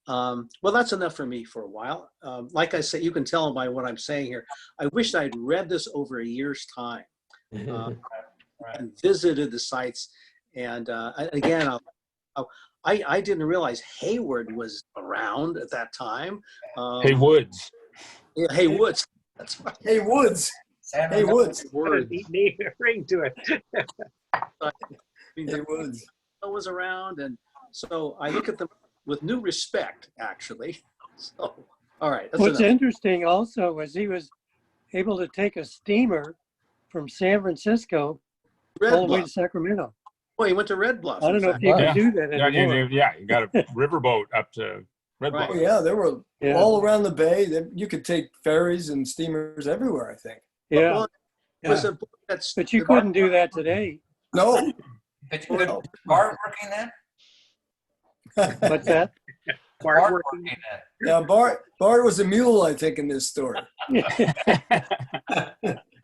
S6: Well, that's enough for me for a while. Like I said, you can tell by what I'm saying here, I wish I'd read this over a year's time and visited the sites. And again, I didn't realize Hayward was around at that time.
S9: Haywoods.
S6: Yeah, Haywoods. That's right.
S3: Haywoods. Haywoods.
S1: Neat ring to it.
S3: Haywoods.
S6: Was around, and so I look at them with new respect, actually. So, all right. That's
S4: What's
S6: enough.
S4: interesting also was he was able to take a steamer from San Francisco
S6: Red
S4: all the way
S6: Bluff.
S4: to Sacramento.
S6: Well, he went to Red Bluff.
S4: I don't
S6: in
S4: know if
S6: fact.
S4: you
S9: Yeah.
S4: can do that anymore.
S9: You got a riverboat up to Red
S6: Right.
S9: Bluff.
S3: Oh, yeah, there were
S4: Yeah.
S3: all around the bay. You could take ferries and steamers everywhere, I think.
S4: Yeah,
S6: Well, it was a book that's
S4: but you couldn't do that today.
S3: No.
S5: But you could Bart working then?
S4: What's that?
S1: Bart
S5: Bart
S1: working.
S5: working then.
S3: Yeah, Bart was a mule, I think, in this story. Yeah,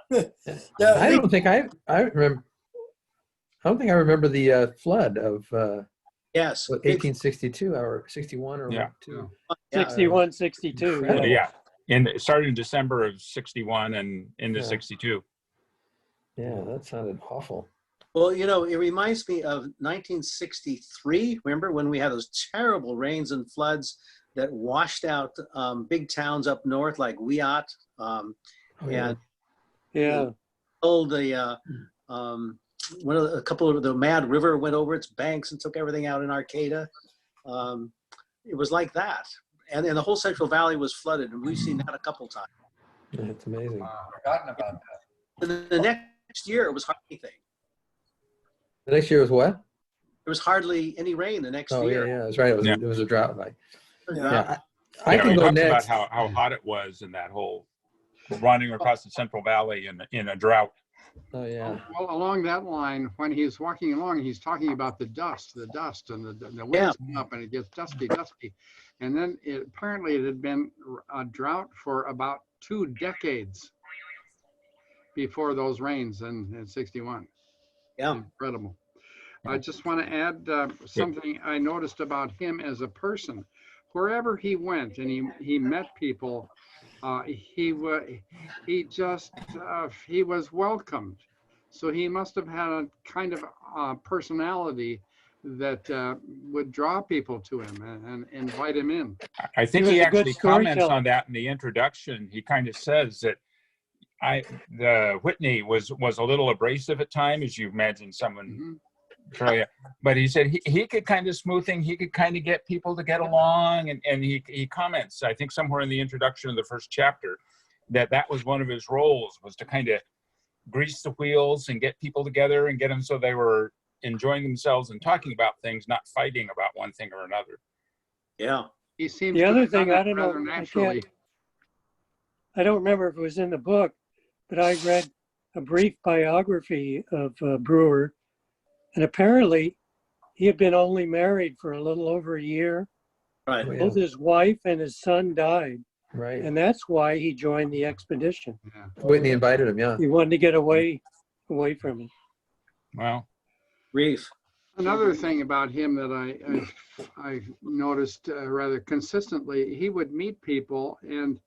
S7: I don't think I remember. I don't think I remember the flood of
S6: Yes.
S7: 1862 or 61 or
S9: Yeah.
S7: 2.
S4: 61, 62.
S7: Yeah.
S9: Yeah. And it started in December of 61 and into
S7: Yeah.
S9: 62.
S7: Yeah, that sounded awful.
S6: Well, you know, it reminds me of 1963. Remember when we had those terrible rains and floods that washed out big towns up north like Wiat,
S7: Oh, yeah.
S6: and
S4: Yeah.
S6: killed a couple of the Mad River went over its banks and took everything out in Arcata. It was like that, and the whole Central Valley was flooded, and we've seen that a couple times.
S7: That's amazing.
S5: Forgotten about that.
S6: And the next year, it was hardly anything.
S7: The next year was what?
S6: There was hardly any rain the next
S7: Oh,
S6: year.
S7: yeah, that's right. It was,
S9: Yeah.
S7: it was a drought. Like,
S3: Yeah.
S7: yeah, I
S9: Yeah,
S7: can
S9: we
S7: go
S9: talked
S7: next.
S9: about how hot it was in that whole running across the Central Valley in a drought.
S7: Oh, yeah.
S8: Well, along that line, when he's walking along, he's talking about the dust, and the winds come up and it gets dusty. And then apparently it had been a drought for about 2 decades before those rains in 61.
S6: Yeah.
S8: Incredible. I just want to add something I noticed about him as a person. Wherever he went and he met people, he was welcomed. So he must have had a kind of personality that would draw people to him and invite him in.
S9: I think
S4: He was
S9: he
S4: a good
S9: actually comments
S4: storyteller.
S9: on that in the introduction. He kind of says that the Whitney was a little abrasive at times, as you imagine someone.
S8: Mhm.
S9: But he said he could kind of smooth things. He could kind of get people to get along, and he comments, I think somewhere in the introduction of the first chapter, that was one of his roles, was to kind of grease the wheels and get people together and get them so they were enjoying themselves and talking about things, not fighting about one thing or another.
S6: Yeah.
S8: He seems
S4: The
S8: to
S4: other
S8: have done
S4: thing, I
S8: that
S4: don't
S8: rather
S4: know,
S8: naturally.
S4: I don't remember if it was in the book, but I read a brief biography of Brewer, and apparently he had been only married for a little over a year.
S6: Right.
S7: Oh, yeah.
S4: Both his wife and his son died,
S7: Right.
S4: and that's why he joined the expedition.
S8: Yeah.
S7: Whitney invited him, yeah.
S4: He wanted to get away from it.
S9: Well,
S6: Reef.
S8: Another thing about him that I noticed rather consistently, he would meet people, and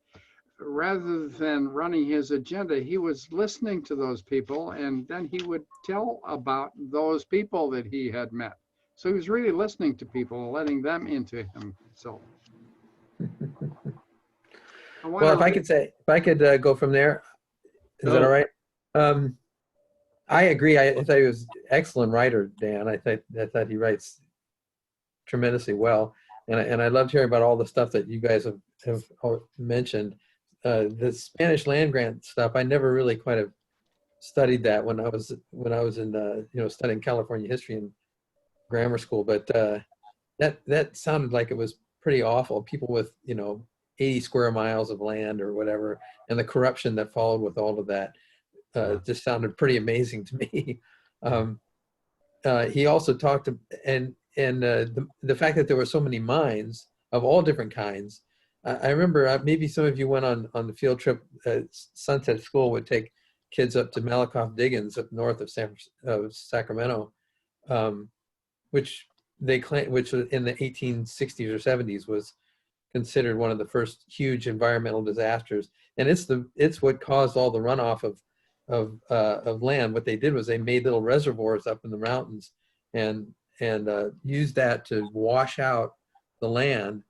S8: rather than running his agenda, he was listening to those people, and then he would tell about those people that he had met. So he was really listening to people, letting them into himself.
S7: Well, if I could go from there, is that
S6: Go.
S7: all right? I agree. I thought he was an excellent writer, Dan. I thought he writes tremendously well, and I loved hearing about all the stuff that you guys have mentioned. The Spanish land grant stuff, I never really quite have studied that when I was in studying California history in grammar school, but that sounded like it was pretty awful. People with 80 square miles of land or whatever, and the corruption that followed with all of that just sounded pretty amazing to me. He also talked and the fact that there were so many mines of all different kinds. I remember maybe some of you went on the field trip. Sunset School would take kids up to Malakoff Diggins up north of Sacramento, which they claim, which in the 1860s or 70s was considered one of the first huge environmental disasters, and it's what caused all the runoff of land. What they did was they made little reservoirs up in the mountains and used that to wash out the land,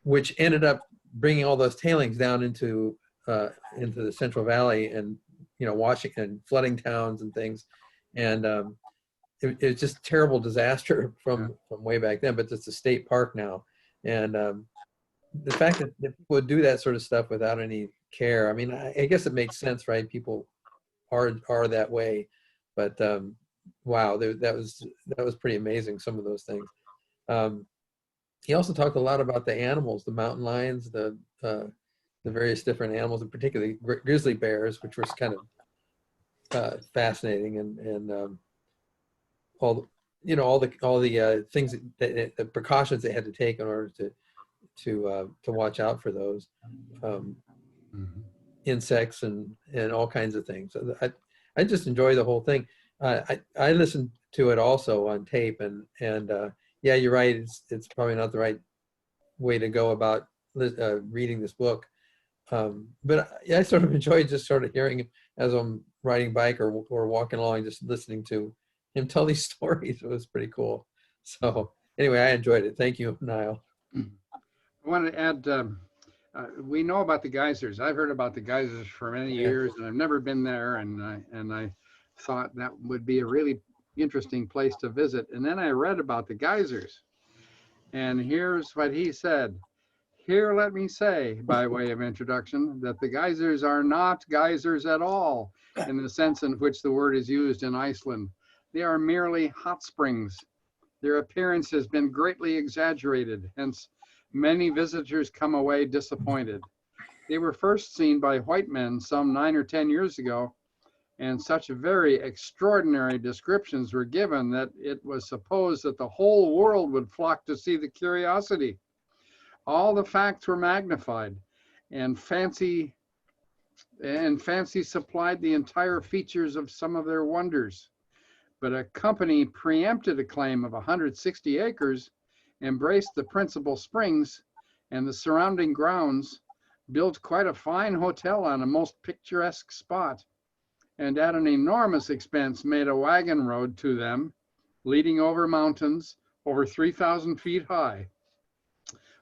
S7: which ended up bringing all those tailings down into the Central Valley and washing and flooding towns and things, and it was just terrible disaster from way back then. But it's a state park now, and the fact that people would do that sort of stuff without any care, I mean, I guess it makes sense, right? People are that way, but wow, that was pretty amazing, some of those things. He also talked a lot about the animals, the mountain lions, the various different animals, and particularly grizzly bears, which was kind of fascinating, and all the things the precautions they had to take in order to watch out for those insects and all kinds of things. So I just enjoy the whole thing. I listened to it also on tape, and yeah, you're right. It's probably not the right way to go about reading this book. But I sort of enjoyed just sort of hearing him as I'm riding bike or walking along, just listening to him tell these stories. It was pretty cool. So anyway, I enjoyed it. Thank you, Niall.
S8: I want to add, we know about the geysers. I've heard about the geysers for many years, and I've never been there, and I thought that would be a really interesting place to visit. And then I read about the geysers, and here's what he said. Here, let me say, by way of introduction, that the geysers are not geysers at all in the sense in which the word is used in Iceland. They are merely hot springs. Their appearance has been greatly exaggerated, hence many visitors come away disappointed. They were first seen by white men some 9 or 10 years ago, and such very extraordinary descriptions were given that it was supposed that the whole world would flock to see the curiosity. All the facts were magnified, and fancy supplied the entire features of some of their wonders. But a company preempted a claim of 160 acres, embraced the principal springs and the surrounding grounds, built quite a fine hotel on a most picturesque spot, and at an enormous expense made a wagon road to them, leading over mountains over 3,000 feet high.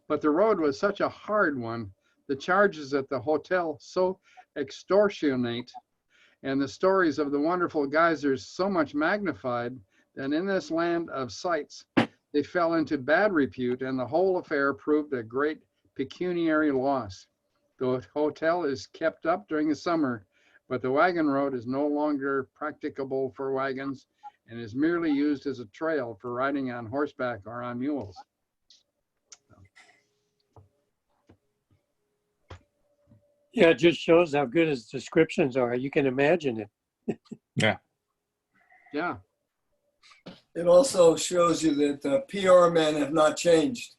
S8: But the road was such a hard one, the charges at the hotel so extortionate, and the stories of the wonderful geysers so much magnified, that in this land of sights, they fell into bad repute, and the whole affair proved a great pecuniary loss. The hotel is kept up during the summer, but the wagon road is no longer practicable for wagons and is merely used as a trail for riding on horseback or on mules.
S4: Yeah, it just shows how good his descriptions are. You can imagine it.
S8: Yeah.
S3: It also shows you that PR men have not changed.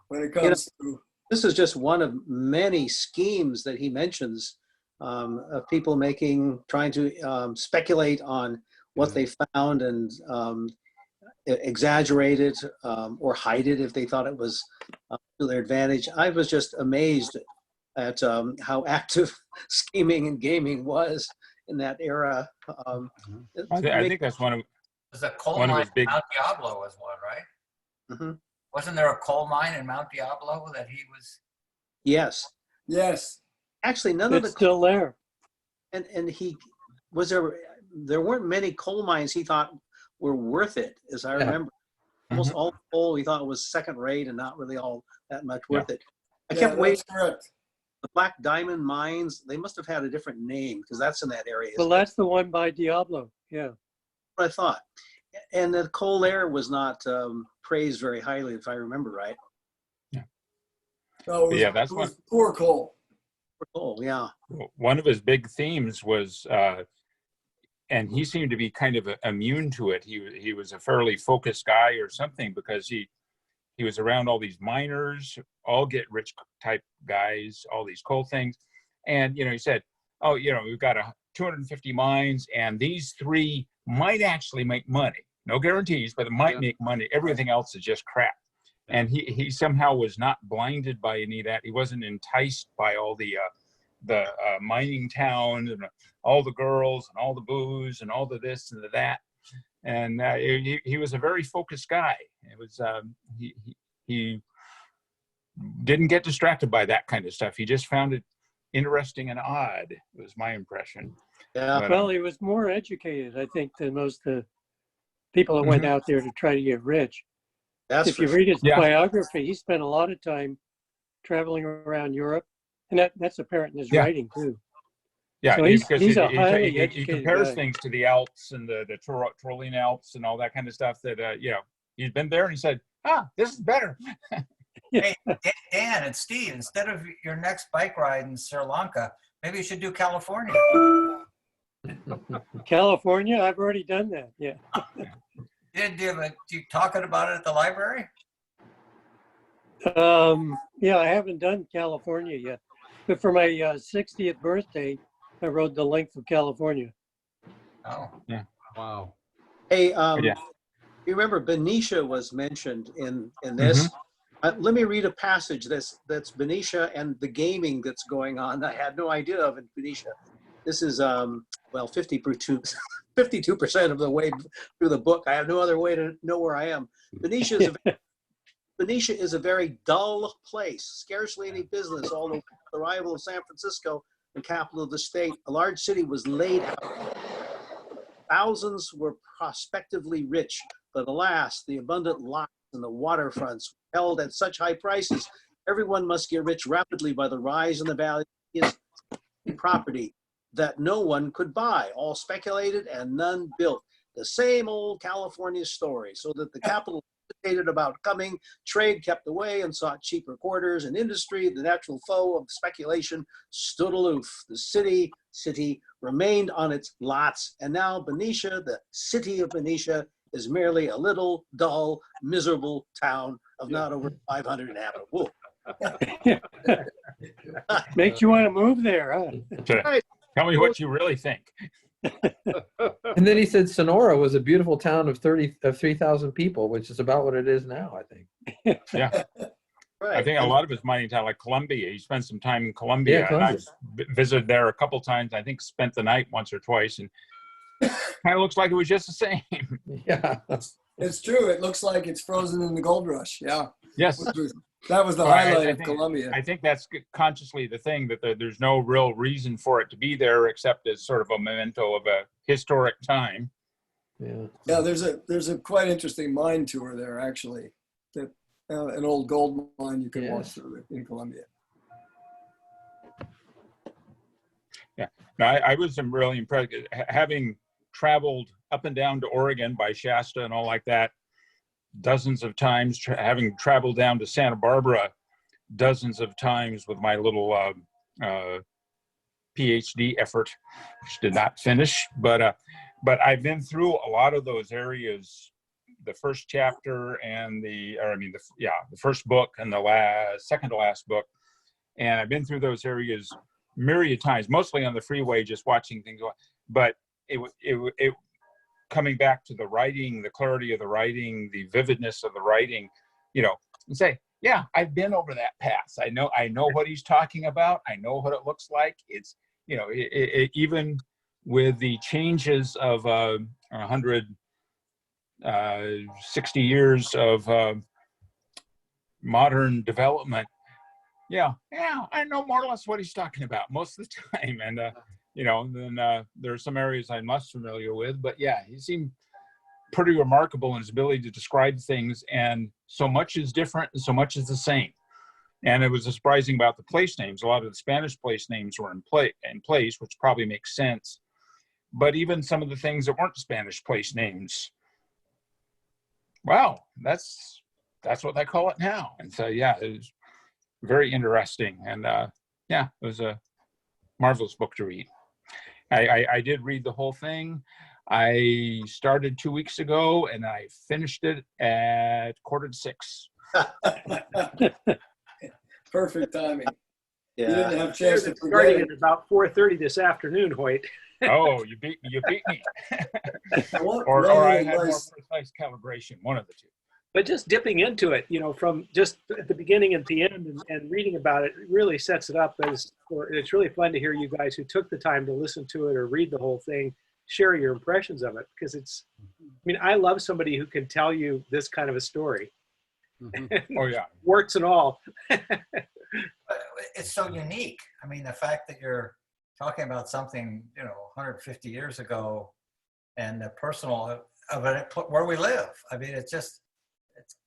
S3: When it comes to,
S6: This is just one of many schemes that he mentions of people trying to speculate on what they found and exaggerate it or hide it if they thought it was to their advantage. I was just amazed at how active scheming and gaming was in that era.
S9: I think that's one of
S5: The coal
S9: One of
S5: mine
S9: his big-
S5: in Mount Diablo was one, right?
S6: Mhm.
S5: Wasn't there a coal mine in Mount Diablo that he was?
S6: Yes,
S3: yes,
S6: actually, none of
S4: It's
S6: the
S4: still there.
S6: and he was there weren't many coal mines he thought were worth it, as I
S7: Yeah.
S6: remember. Almost all coal he thought was second rate and not really all that much worth it. I
S3: yeah,
S6: kept waiting.
S3: that's correct.
S6: The Black Diamond Mines, they must have had a different name because that's in that area.
S4: Well, that's the one by Diablo. Yeah.
S6: what I thought. And the coal there was not praised very highly, if I remember right.
S3: No, it was,
S9: Yeah, that's
S3: it was poor coal.
S6: Coal, yeah.
S9: one of his big themes was, and he seemed to be kind of immune to it. He was a fairly focused guy or something, because he was around all these miners, all get rich type guys, all these coal things. And, he said, oh, we've got 250 mines and these 3 might actually make money. No guarantees, but it might make money. Everything else is just crap. And he somehow was not blinded by any of that. He wasn't enticed by all the mining towns and all the girls and all the booze and all the this and the that. And he was a very focused guy. It was he didn't get distracted by that kind of stuff. He just found it interesting and odd. Was my impression.
S6: Yeah.
S9: But,
S4: Well, he was more educated, I think, than most of the people that went out there to try to get rich.
S6: That's
S4: If you
S6: for
S4: read his
S9: Yeah.
S4: biography, he spent a lot of time traveling around Europe, and that's apparent in his
S9: Yeah.
S4: writing too.
S9: Yeah,
S4: So
S9: because
S4: he's a
S9: he
S4: highly educated
S9: compares
S4: guy.
S9: things to the Alps and the Tyrolean Alps and all that kind of stuff that, he's been there and he said, this is better.
S5: Hey, Dan and Steve, instead of your next bike ride in Sri Lanka, maybe you should do California.
S4: California, I've already done that. Yeah.
S5: Do you talking about it at the library?
S4: Yeah, I haven't done California yet, but for my 60th birthday, I rode the length of California.
S5: Oh,
S8: Wow.
S6: Hey,
S9: Yeah.
S6: you remember Benicia was mentioned in this. Let me read a passage that's Benicia and the gaming that's going on. I had no idea of in Benicia. This is 52% of the way through the book. I have no other way to know where I am. Benicia is a very dull place. Scarcely any business. Although the rival of San Francisco, the capital of the state, a large city was laid out. Thousands were prospectively rich, but alas, the abundant lots and the waterfronts held at such high prices. Everyone must get rich rapidly by the rise in the value of his property that no one could buy. All speculated and none built. The same old California story, so that the capital hesitated about coming, trade kept away and sought cheaper quarters, and industry, the natural foe of speculation, stood aloof. The city remained on its lots, and now Benicia, the city of Benicia, is merely a little, dull, miserable town of not over 500 inhabitants. Whoa.
S4: Makes you want to move there, huh?
S9: Tell me what you really think.
S7: And then he said Sonora was a beautiful town of 3,000 people, which is about what it is now, I think.
S9: Yeah. I think a lot of his mining time, like Colombia, he spent some time in Colombia.
S7: Yeah,
S9: And I visited there a couple times. I think spent the night once or twice, and kind of looks like it was just the same.
S7: Yeah.
S3: It's true. It looks like it's frozen in the gold rush. Yeah.
S9: Yes.
S3: That was the
S9: Well, I
S3: highlight of
S9: think-
S3: Colombia.
S9: I think that's consciously the thing, that there's no real reason for it to be there except as sort of a memento of a historic time.
S7: Yeah.
S3: Yeah, there's a quite interesting mine tour there, actually. That an old gold mine you can walk
S7: Yes.
S3: through in Colombia.
S9: No, I was really impressed, having traveled up and down to Oregon by Shasta and all like that dozens of times, having traveled down to Santa Barbara dozens of times with my little PhD effort, which did not finish, but I've been through a lot of those areas, the first chapter and the first book and the second to last book. And I've been through those areas myriad times, mostly on the freeway, just watching things. But it coming back to the writing, the clarity of the writing, the vividness of the writing, and say, yeah, I've been over that path. I know what he's talking about. I know what it looks like. It's, even with the changes of 160 years of modern development. Yeah, I know more or less what he's talking about most of the time. And, then there are some areas I'm less familiar with, but yeah, he seemed pretty remarkable in his ability to describe things. And so much is different and so much is the same. And it was surprising about the place names. A lot of the Spanish place names were in place, which probably makes sense. But even some of the things that weren't Spanish place names, wow, that's what they call it now. And so, yeah, it was very interesting. And it was a marvelous book to read. I did read the whole thing. I started 2 weeks ago and I finished it at 5:45.
S3: Perfect timing. You
S6: Yeah.
S3: didn't have a chance to forget
S1: Starting
S3: it.
S1: at about 4:30 this afternoon, Hoyt.
S9: Oh, you beat me. Or I had more precise calibration, one of the two.
S1: But just dipping into it, from just at the beginning and the end and reading about it really sets it up it's really fun to hear you guys who took the time to listen to it or read the whole thing, share your impressions of it, because I love somebody who can tell you this kind of a story.
S9: Oh, yeah.
S1: Warts and all.
S5: But it's so unique. I mean, the fact that you're talking about something, 150 years ago and the personal of it, where we live. I mean, it's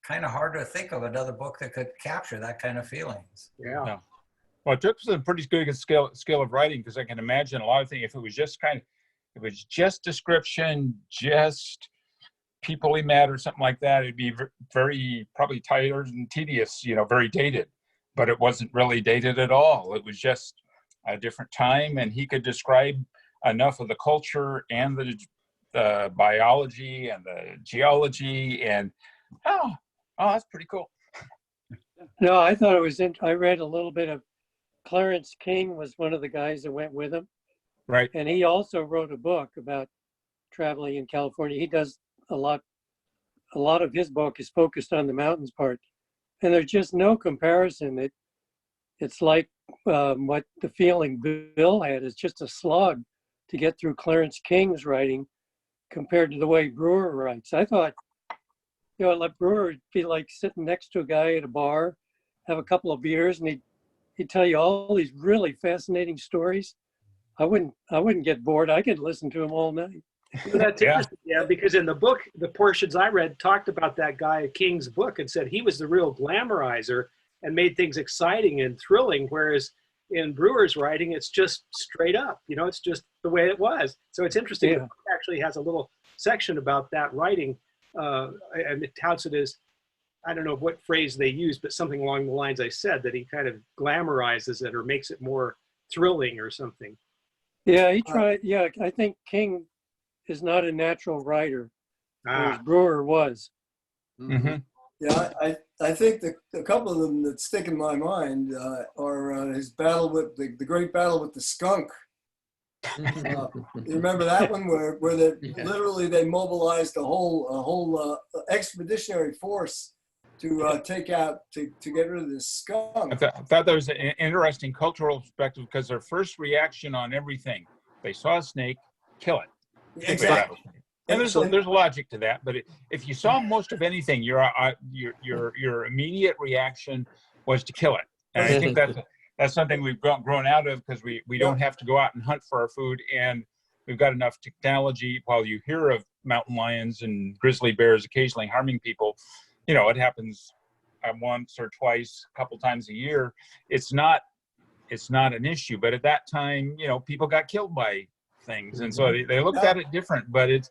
S5: kind of hard to think of another book that could capture that kind of feelings.
S1: Yeah.
S9: No. Well, it took some pretty good skill of writing, because I can imagine a lot of things, if it was just description, just people he met or something like that, it'd be very probably tired and tedious, very dated. But it wasn't really dated at all. It was just a different time, and he could describe enough of the culture and the biology and the geology, and oh, that's pretty cool.
S4: No, I thought it was, I read a little bit of Clarence King was one of the guys that went with him.
S9: Right.
S4: And he also wrote a book about traveling in California. He does a lot of his book is focused on the mountains part. And there's just no comparison. It's like what the feeling Bill had. It's just a slog to get through Clarence King's writing compared to the way Brewer writes. I thought, like Brewer would be like sitting next to a guy at a bar, have a couple of beers, and he'd tell you all these really fascinating stories. I wouldn't get bored. I could listen to him all night.
S1: Well, that's interesting, because in the book, the portions I read talked about that guy King's book and said he was the real glamorizer and made things exciting and thrilling, whereas in Brewer's writing, it's just straight up. It's just the way it was. So it's interesting.
S4: Yeah.
S1: The book actually has a little section about that writing, and it touts it as, I don't know what phrase they use, but something along the lines I said, that he kind of glamorizes it or makes it more thrilling or something.
S4: Yeah, he tried. Yeah, I think King is not a natural writer, whereas Brewer was.
S9: Mm-hmm.
S3: Yeah, I think a couple of them that stick in my mind are his battle with the great battle with the skunk. You remember that one where
S7: Yeah.
S3: literally they mobilized a whole expeditionary force take out to get rid of this skunk.
S9: I thought that was an interesting cultural perspective because their first reaction on everything, they saw a snake, kill it. particularly a
S3: Exactly.
S9: rattlesnake. And there's logic to that, but if you saw most of anything, your immediate reaction was to kill it. And I think that's something we've grown out of because we don't have to go out and hunt for our food, and we've got enough technology. While you hear of mountain lions and grizzly bears occasionally harming people, you know, it happens once or twice, a couple times a year. It's not an issue. But at that time, you know, people got killed by things, and so they looked at it different. But it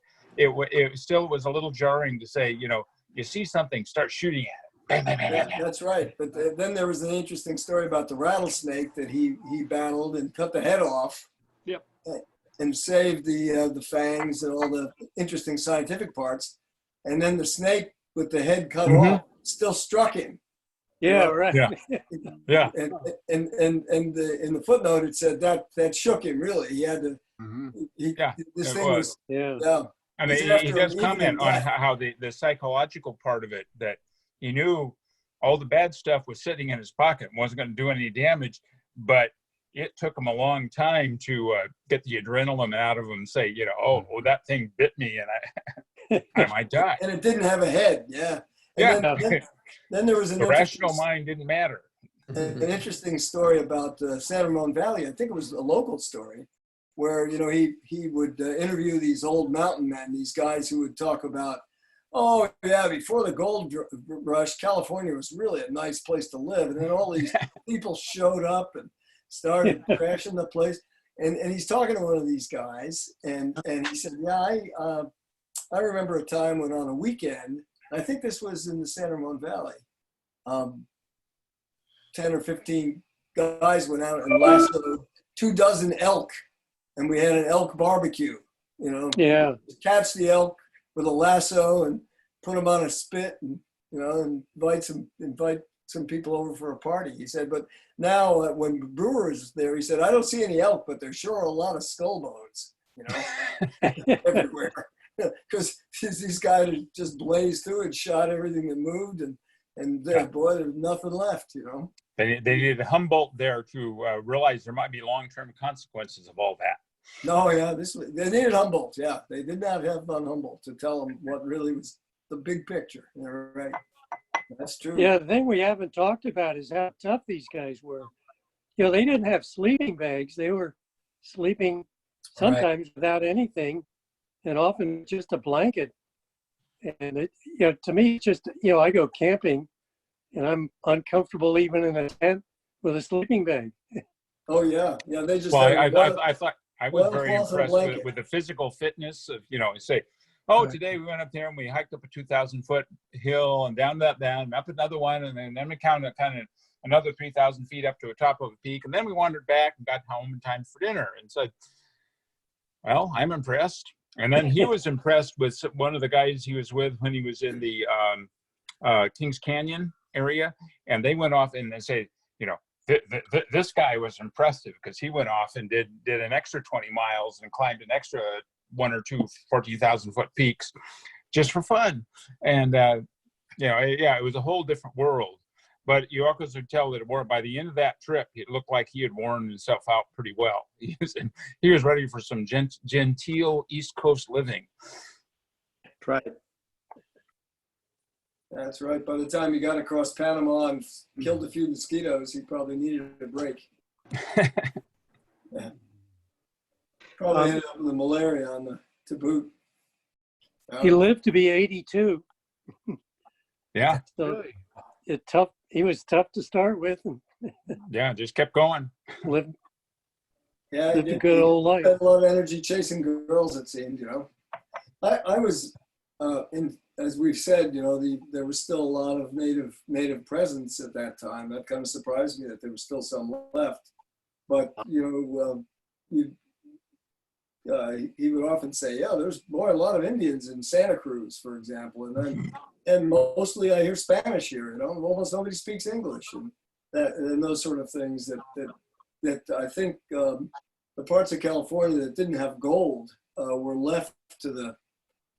S9: still was a little jarring to say, you know, you see something, start shooting at it. Bam, bam, bam, bam, bam.
S3: That's right. But then there was an interesting story about the rattlesnake that he battled and cut the head off.
S8: Yep.
S3: And saved the fangs and all the interesting scientific parts. And then the snake with the head cut off still struck him.
S4: Yeah, right.
S9: Yeah. Yeah.
S3: And in the footnote it said that shook him really. He had to. This thing was. Yeah.
S9: And he does comment on how the psychological part of it, that he knew all the bad stuff was sitting in his pocket and wasn't going to do any damage, but it took him a long time to get the adrenaline out of him and say, you know, oh, that thing bit me and I might die.
S3: And it didn't have a head. Yeah. Then there was
S9: the rational mind didn't matter.
S3: An interesting story about San Ramon Valley. I think it was a local story where, you know, he would interview these old mountain men, these guys who would talk about, oh yeah, before the gold rush, California was really a nice place to live. And then all these people showed up and started crashing the place. And he's talking to one of these guys and he said, yeah, I remember a time when on a weekend, I think this was in the San Ramon Valley, 10 or 15 guys went out and lassoed 24 elk, and we had an elk barbecue, you know.
S4: Yeah.
S3: Catch the elk with a lasso and put them on a spit and, you know, invite some people over for a party. He said, but now when Brewer is there, he said, I don't see any elk, but there sure are a lot of skull bones, you know, everywhere. Because these guys just blazed through and shot everything that moved, and boy, there's nothing left, you know.
S9: They needed Humboldt there to realize there might be long-term consequences of all that.
S3: No, yeah, they needed Humboldt. Yeah, they did not have Von Humboldt to tell them what really was the big picture. You're right. That's true.
S4: Yeah, the thing we haven't talked about is how tough these guys were. You know, they didn't have sleeping bags. They were sleeping sometimes without anything, and often just a blanket. And it, you know, to me, just, you know, I go camping and I'm uncomfortable even in a tent with a sleeping bag.
S3: Oh yeah. Yeah. They just,
S9: well, I thought I was very impressed with the physical fitness of, you know, say, oh, today we went up there and we hiked up a 2,000-foot hill and down that and up another one. And then we counted kind of another 3,000 feet up to the top of a peak. And then we wandered back and got home in time for dinner and said, well, I'm impressed. And then he was impressed with one of the guys he was with when he was in the Kings Canyon area. And they went off and they said, you know, this guy was impressive because he went off and did an extra 20 miles and climbed an extra 1 or 2 14,000-foot peaks just for fun. And, you know, yeah, it was a whole different world. But you also could tell that by the end of that trip, it looked like he had worn himself out pretty well. He was ready for some genteel East Coast living.
S6: Right.
S3: That's right. By the time he got across Panama and killed a few mosquitoes, he probably needed a break. Yeah. Probably ended up with the malaria to boot.
S4: He lived to be 82.
S9: Yeah.
S4: So he was tough to start with. And
S9: yeah, just kept going.
S4: Lived
S3: a
S4: good old life.
S3: Had a lot of energy chasing girls, it seemed, you know. I was, as we've said, you know, there was still a lot of native presence at that time. That kind of surprised me that there was still some left. But, you know, he would often say, yeah, there's a lot of Indians in Santa Cruz, for example. And mostly I hear Spanish here, you know, almost nobody speaks English and those sort of things that I think the parts of California that didn't have gold were left to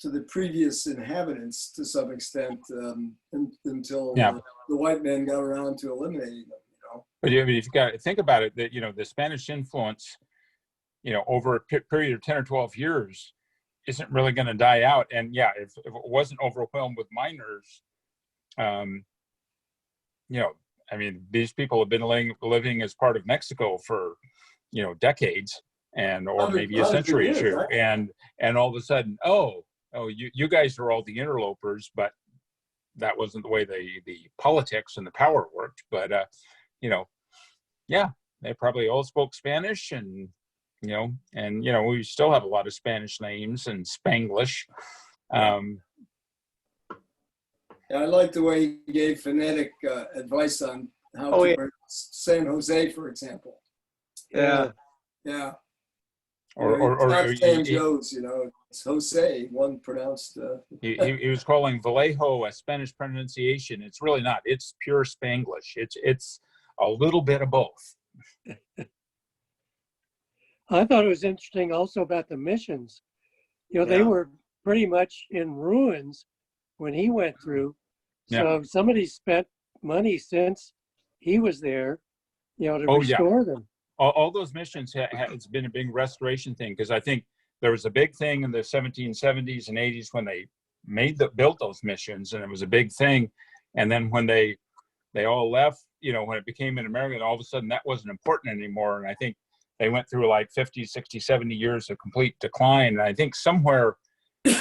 S3: to the previous inhabitants to some extent until
S9: Yeah.
S3: the white men got around to eliminating them. You know,
S9: But if you got to think about it, that, the Spanish influence, over a period of 10 or 12 years isn't really going to die out. And yeah, if it wasn't overwhelmed with miners, I mean, these people have been living as part of Mexico for, decades or maybe a century or two. And all of a sudden, you guys are all the interlopers, but that wasn't the way the politics and the power worked. But, yeah, they probably all spoke Spanish and, we still have a lot of Spanish names and Spanglish.
S3: I like the way he gave phonetic advice on how to pronounce San Jose, for example.
S6: Yeah.
S3: Yeah.
S9: Or
S3: it's not San Joe's, it's Jose, one pronounced.
S9: He was calling Vallejo a Spanish pronunciation. It's really not. It's pure Spanglish. It's a little bit of both.
S4: I thought it was interesting also about the missions. They were pretty much in ruins when he went through. So somebody spent money since he was there, to restore them.
S9: All those missions, it's been a big restoration thing, because I think there was a big thing in the 1770s and 80s when they built those missions, and it was a big thing. And then when they all left, when it became in America, all of a sudden that wasn't important anymore. And I think they went through like 50, 60, 70 years of complete decline. And I think somewhere,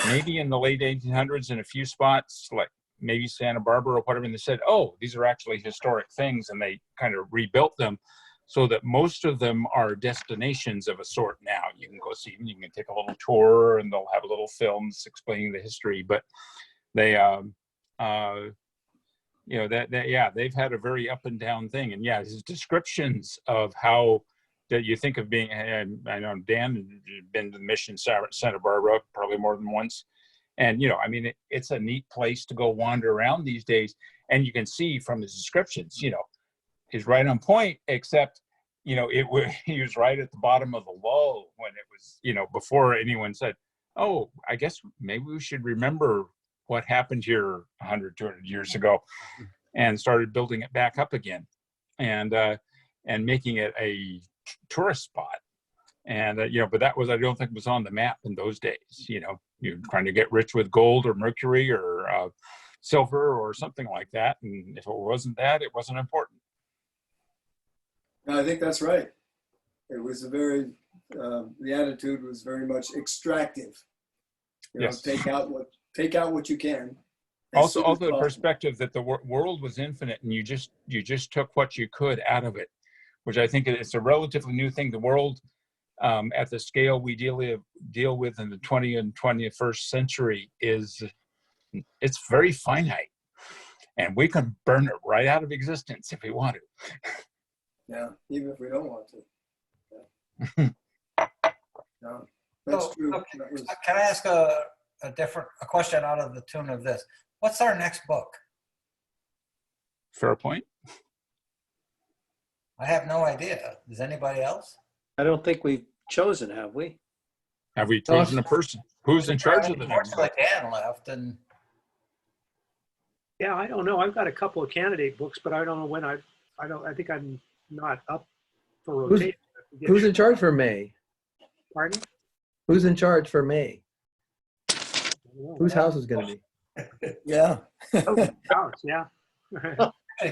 S9: maybe in the late 1800s, in a few spots, like maybe Santa Barbara or whatever, and they said, these are actually historic things, and they kind of rebuilt them so that most of them are destinations of a sort now. You can go see them, you can take a little tour, and they'll have little films explaining the history. But they, they've had a very up and down thing. And his descriptions of how that you think of being, and I know Dan has been to the mission Santa Barbara probably more than once. And, it's a neat place to go wander around these days. And you can see from his descriptions, he's right on point, except, he was right at the bottom of the lull when it was, before anyone said, I guess maybe we should remember what happened here 100, 200 years ago, and started building it back up again and making it a tourist spot. And, but that was, I don't think it was on the map in those days. You're trying to get rich with gold or mercury or silver or something like that. And if it wasn't that, it wasn't important.
S3: No, I think that's right. It was the attitude was very much extractive.
S9: Yes.
S3: Take out what you can.
S9: Also the perspective that the world was infinite, and you just took what you could out of it, which I think it's a relatively new thing. The world, at the scale we deal with in the 20th and 21st century, it's very finite, and we can burn it right out of existence if we want to.
S3: Yeah, even if we don't want to. Yeah. No, that's true.
S5: Can I ask a question out of the tune of this? What's our next book?
S9: Fair point.
S5: I have no idea. Does anybody else?
S6: I don't think we've chosen, have we?
S9: Have we chosen a person? Who's in charge of the next book?
S5: Dan left, and
S1: Yeah, I don't know. I've got a couple of candidate books, but I don't know when I think I'm not up for rotation.
S7: Who's in charge for May?
S1: Pardon?
S7: Who's in charge for May? Whose house is going to be?
S3: Yeah.
S1: House, yeah.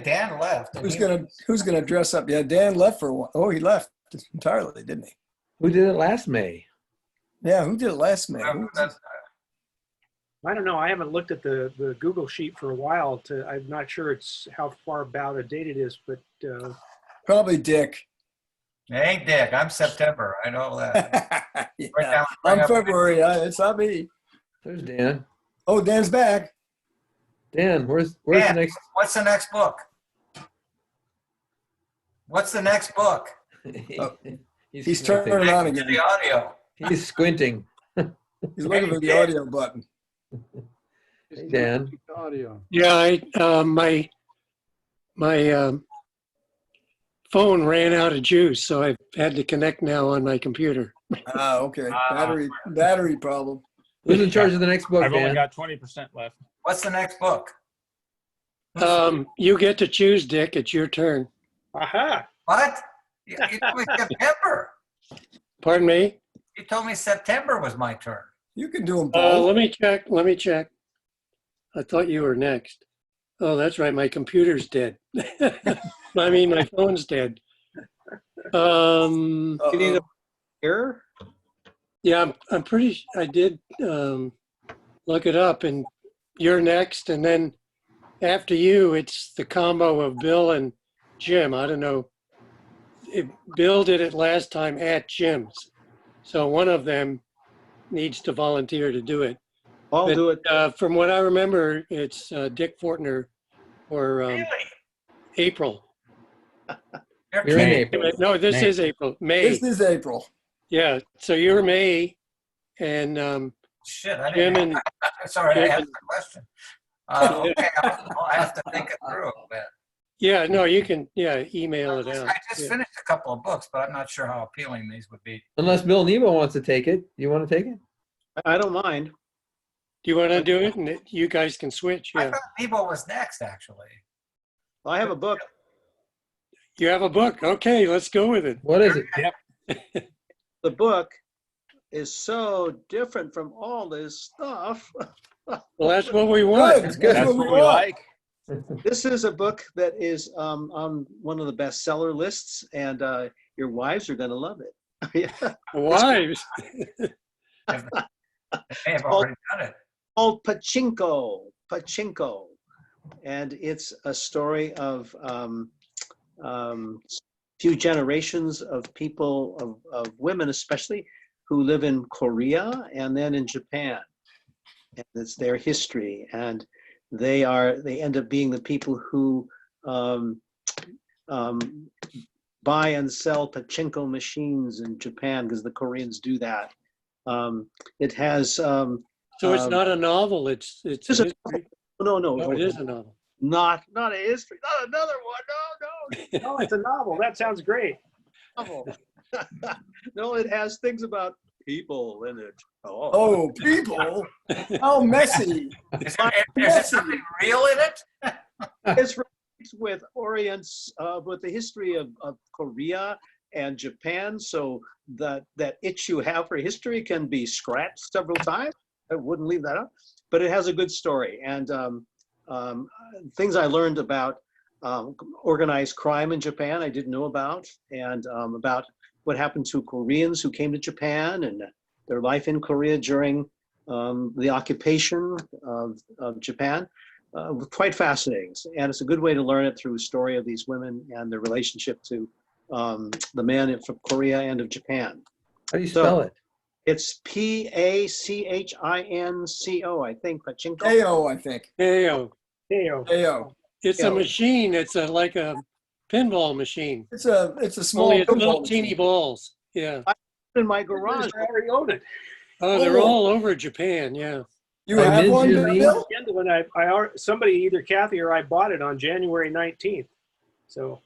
S5: Dan left.
S3: Who's gonna dress up? Yeah, Dan left for a while. Oh, he left entirely, didn't he?
S7: Who did it last May?
S3: Yeah, who did it last May?
S1: I don't know. I haven't looked at the Google sheet for a while. I'm not sure it's how far out of date it is, but
S3: Probably Dick.
S5: It ain't Dick. I'm September. I know that.
S3: Yeah. I'm February. It's not me.
S7: There's Dan.
S3: Oh, Dan's back.
S7: Dan, where's
S5: Dan,
S7: the next?
S5: What's the next book? What's the next book?
S3: He's turning it on again.
S5: The audio.
S7: He's squinting.
S3: He's looking for the audio button.
S7: Hey, Dan.
S8: Audio.
S4: Yeah, my phone ran out of juice, so I've had to connect now on my computer.
S3: Ah, okay. Battery problem.
S7: Who's in charge of the next book,
S9: I've only
S7: Dan?
S9: got 20% left.
S5: What's the next book?
S4: You get to choose, Dick. It's your turn.
S1: Aha.
S5: What? You told me September.
S4: Pardon me?
S5: You told me September was my turn.
S3: You can do them both.
S4: Let me check. Let me check. I thought you were next. Oh, that's right. My computer's dead. I mean, my phone's dead.
S6: You need a here?
S4: Yeah, I'm pretty. I did look it up, and you're next, and then after you, it's the combo of Bill and Jim. I don't know. Bill did it last time at Jim's, so one of them needs to volunteer to do it.
S6: I'll
S4: But,
S6: do it.
S4: From what I remember, it's Dick Fortner or
S5: Really?
S4: April.
S5: You're
S7: You're in
S5: kidding.
S7: April.
S4: No, this
S9: May.
S4: is April. May.
S3: This is April.
S4: Yeah. So you're May, and
S5: Shit, I
S4: Jim
S5: didn't.
S4: and
S5: Sorry, I
S4: Jim
S5: asked
S4: and-
S5: the question. Okay, I'll have to think it through a bit.
S4: yeah, no, you can email it out.
S5: I just
S4: Yeah.
S5: finished a couple of books, but I'm not sure how appealing these would be.
S7: Unless Bill Nebo wants to take it. You want to take it?
S6: I don't mind.
S4: Do you want to do it, and you guys can switch?
S5: I
S4: Yeah.
S5: thought Nebo was next, actually.
S6: I have a book.
S4: You have a book. Okay, let's go with it.
S7: What is it?
S6: The book is so different from all this stuff.
S4: Well, that's what we want.
S3: Good.
S7: good.
S3: That's
S9: That's
S3: what we
S9: what we
S3: want.
S9: like.
S6: This is a book that is on one of the bestseller lists, and your wives are going to love it. Yeah.
S4: Wives.
S5: They may have already done it.
S6: Called Pachinko, and it's a story of few generations of people, of women especially, who live in Korea and then in Japan. And it's their history, and they end up being the people who buy and sell pachinko machines in Japan, because the Koreans do that. It has
S4: So it's not a novel. It's a
S6: It's a-
S4: history.
S6: no,
S4: Oh, it is a novel.
S6: not a history, not another one.
S1: Oh, it's a novel. That sounds great.
S6: No. No, it has things about people in it.
S3: Oh, people. How messy.
S5: Is there something real in it?
S6: It's released with with the history of Korea and Japan, so that itch you have for history can be scratched several times. I wouldn't leave that up, but it has a good story, and things I learned about organized crime in Japan I didn't know about, and about what happened to Koreans who came to Japan and their life in Korea during the occupation of Japan. Quite fascinating, and it's a good way to learn it through the story of these women and their relationship to the men from Korea and of Japan.
S7: How do you
S6: So-
S7: spell it?
S6: It's Pachinko, I think. Pachinko.
S3: AO, I think.
S4: Heyo.
S1: Heyo.
S3: AO.
S4: It's a machine. It's like a pinball machine.
S3: It's a small
S4: Only it's little
S3: pinball
S4: teeny
S3: machine.
S4: balls. Yeah.
S6: In my garage.
S1: I already own it.
S4: Oh, they're
S3: Oh.
S4: all over Japan. Yeah.
S3: You
S7: I
S3: have
S7: mean,
S3: one,
S7: Julie?
S3: Bill?
S1: When somebody, either Kathy or I, bought it on January 19th. So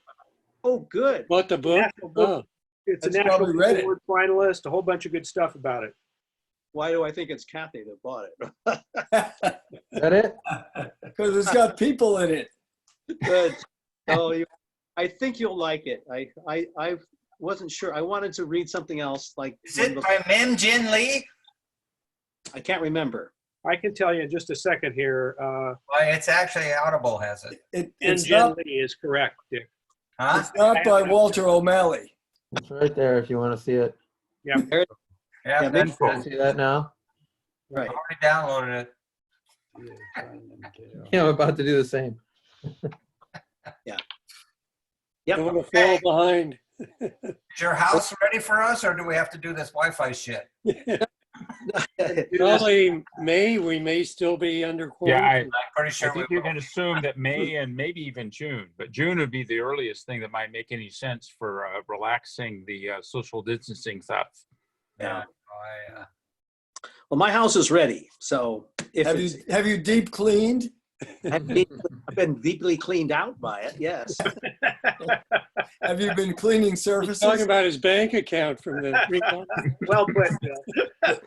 S6: Oh, good.
S4: What, the book?
S1: National book.
S4: Oh,
S1: it's a
S3: That's
S1: National
S3: probably read
S1: Book
S3: it.
S1: Award finalist, a whole bunch of good stuff about it.
S6: Why do I think it's Kathy that bought it?
S7: Is that it?
S3: Because it's got people in it.
S6: Good. Oh, I think you'll like it. I wasn't sure. I wanted to read something else. Like
S5: Is it by Min Jin Lee?
S6: I can't remember.
S1: I can tell you in just a second here.
S5: Well, it's actually Audible has it.
S3: It's
S1: Jen
S3: not,
S1: Lee is correct, Dick.
S5: Huh?
S3: it's not by Walter O'Malley.
S7: It's right there if you want to see it.
S5: Yeah,
S6: Yeah,
S5: that's
S7: Can I
S5: cool.
S7: see that now?
S6: Right.
S5: I already downloaded it.
S7: Yeah, I'm about to do the same.
S6: Yep.
S4: don't want to fall behind.
S5: Is your house ready for us, or do we have to do this Wi-Fi shit?
S4: Probably May, we may still be under
S9: Yeah,
S4: quarantine.
S5: I'm pretty
S9: I
S5: sure we
S9: think you
S5: will.
S9: can assume that May and maybe even June, but June would be the earliest thing that might make any sense for relaxing the social distancing stuff.
S5: Yeah.
S6: Well, my house is ready. So if
S3: Have you deep cleaned?
S6: I've been deeply cleaned out by it, yes.
S3: Have you been cleaning
S4: He's
S3: surfaces?
S4: talking about his bank account from the recall.
S1: Well put, Bill.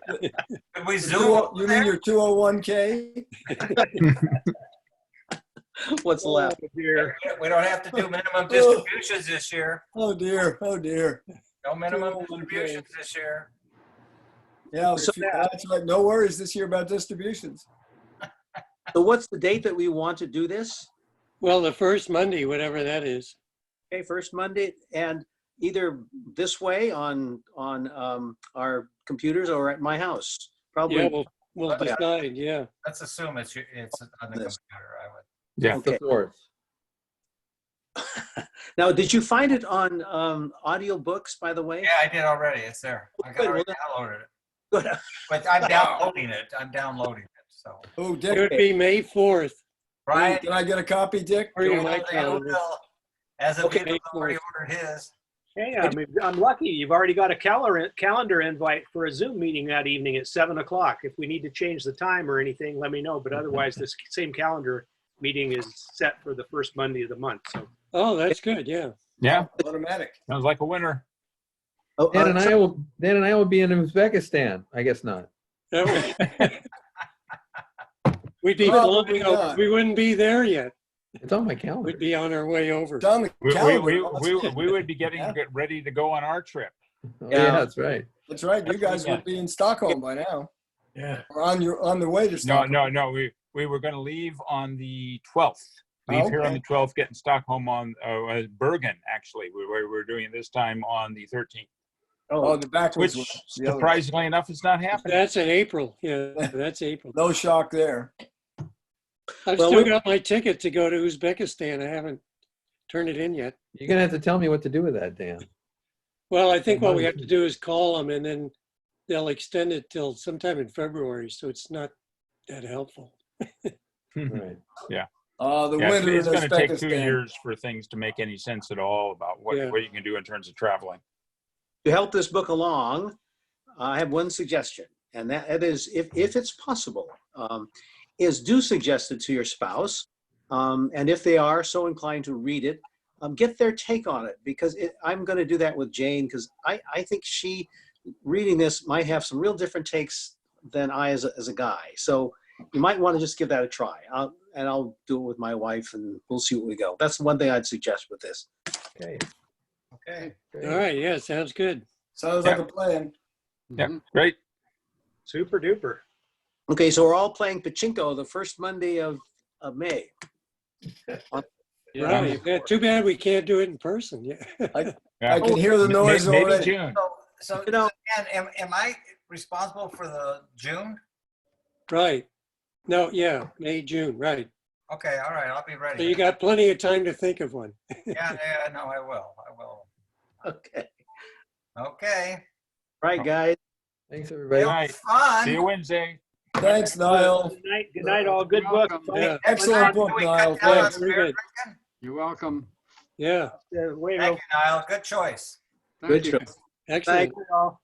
S5: Could we
S3: You
S5: zoom over
S3: mean
S5: there?
S3: your 201K?
S6: What's left?
S1: Oh, dear.
S5: We don't have to do minimum distributions this year.
S3: Oh dear, oh dear.
S5: No minimum
S3: 201K.
S5: distributions this year.
S3: Yeah,
S6: So-
S3: that's right. No worries this year about distributions.
S6: So what's the date that we want to do this?
S4: Well, the first Monday, whatever that is.
S6: Okay, first Monday, and either this way on our computers or at my house. Probably.
S4: Yeah, we'll
S5: Yeah.
S4: decide, yeah.
S5: Let's assume it's on the
S6: This.
S5: computer. I would.
S9: Yeah.
S4: The
S6: Okay.
S4: 4th.
S6: Now, did you find it on audiobooks, by the way?
S5: Yeah, I did already. It's there. I
S6: Good,
S5: already
S6: well,
S5: downloaded it.
S6: Good.
S5: But I'm downloading it. I'm downloading it. So,
S3: Oh,
S4: It
S3: Dick,
S4: would be May 4th.
S5: Brian,
S3: can I get a copy, Dick?
S4: Or
S5: you
S4: you
S5: will,
S4: might calendar.
S5: as of
S6: Okay.
S5: you, already ordered his.
S1: Hey, I'm lucky. You've already got a calendar invite for a Zoom meeting that evening at 7 o'clock. If we need to change the time or anything, let me know. But otherwise, this same calendar meeting is set for the first Monday of the month. So
S4: Oh, that's good, yeah.
S9: Yeah.
S3: Automatic.
S9: Sounds like a winner.
S6: Oh,
S7: Dan and
S6: so-
S7: I will be in Uzbekistan. I guess not.
S4: That would- We'd be
S3: Probably
S4: floating over.
S3: not.
S4: We wouldn't be there yet.
S7: It's on my calendar.
S4: We'd be on our way over.
S3: It's on the calendar.
S9: We would be getting
S3: Yeah.
S9: ready to go on our trip.
S7: Oh,
S6: Yeah.
S7: yeah, that's right.
S3: That's right. You guys
S9: Yeah.
S3: would be in Stockholm by now,
S2: Yeah.
S3: or on the way to
S9: No,
S3: Stockholm.
S9: no. We were going to leave on the 12th. Leave here on the 12th, get in Stockholm on Bergen, actually. We're doing it this time on the 13th,
S3: Oh, the backwards
S9: which
S3: one. The other one.
S9: surprisingly enough is not happening.
S4: That's in April. Yeah, that's April.
S3: No shock there.
S4: I've
S6: Well,
S4: still
S6: we-
S4: got my ticket to go to Uzbekistan. I haven't turned it in yet.
S7: You're gonna have to tell me what to do with that, Dan.
S4: Well, I think what we have to do is call them and then they'll extend it till sometime in February, so it's not that helpful.
S7: Right.
S3: The
S9: Yeah,
S3: winter in
S9: it's going to take 2
S3: Uzbekistan.
S9: years for things to make any sense at all about what
S4: Yeah.
S9: you can do in terms of traveling.
S6: To help this book along, I have one suggestion, and that is, if it's possible, is do suggest it to your spouse, and if they are so inclined to read it, get their take on it, because I'm going to do that with Jane, because I think she, reading this, might have some real different takes than I as a guy. So you might want to just give that a try, and I'll do it with my wife, and we'll see what we go. That's one thing I'd suggest with this.
S7: Okay.
S5: Okay.
S7: Great.
S4: All right, yeah, sounds good.
S3: Sounds like a plan.
S9: Yeah, great.
S1: super duper.
S6: Okay, so we're all playing pachinko the first Monday of May.
S4: Right. Yeah, too bad we can't do it in person. Yeah.
S3: I
S9: Yeah.
S3: can hear the noise
S9: Maybe
S3: already.
S9: June.
S5: So
S6: You know-
S5: Dan, am I responsible for the June?
S4: Right. No, yeah, May, June, right.
S5: Okay, all right, I'll be
S4: So
S5: ready.
S4: you got plenty of time to think of one.
S5: Yeah, no, I will.
S6: Okay.
S5: Okay.
S6: Right, guys.
S7: Thanks,
S9: Good
S7: everybody.
S9: night.
S5: Fun.
S9: See you Wednesday.
S3: Thanks, Niall.
S1: Good night, all. Good book.
S8: Welcome.
S4: Yeah.
S3: Excellent book,
S5: Can we
S3: Niall.
S5: cut down on
S3: Thanks.
S4: very
S5: beer
S4: good.
S5: drinking?
S8: You're welcome.
S4: Yeah,
S1: Way to
S5: Thank
S1: go.
S5: you, Niall. Good choice.
S8: Thank
S6: Good
S8: you.
S6: show.
S4: excellent.
S1: Thank you all.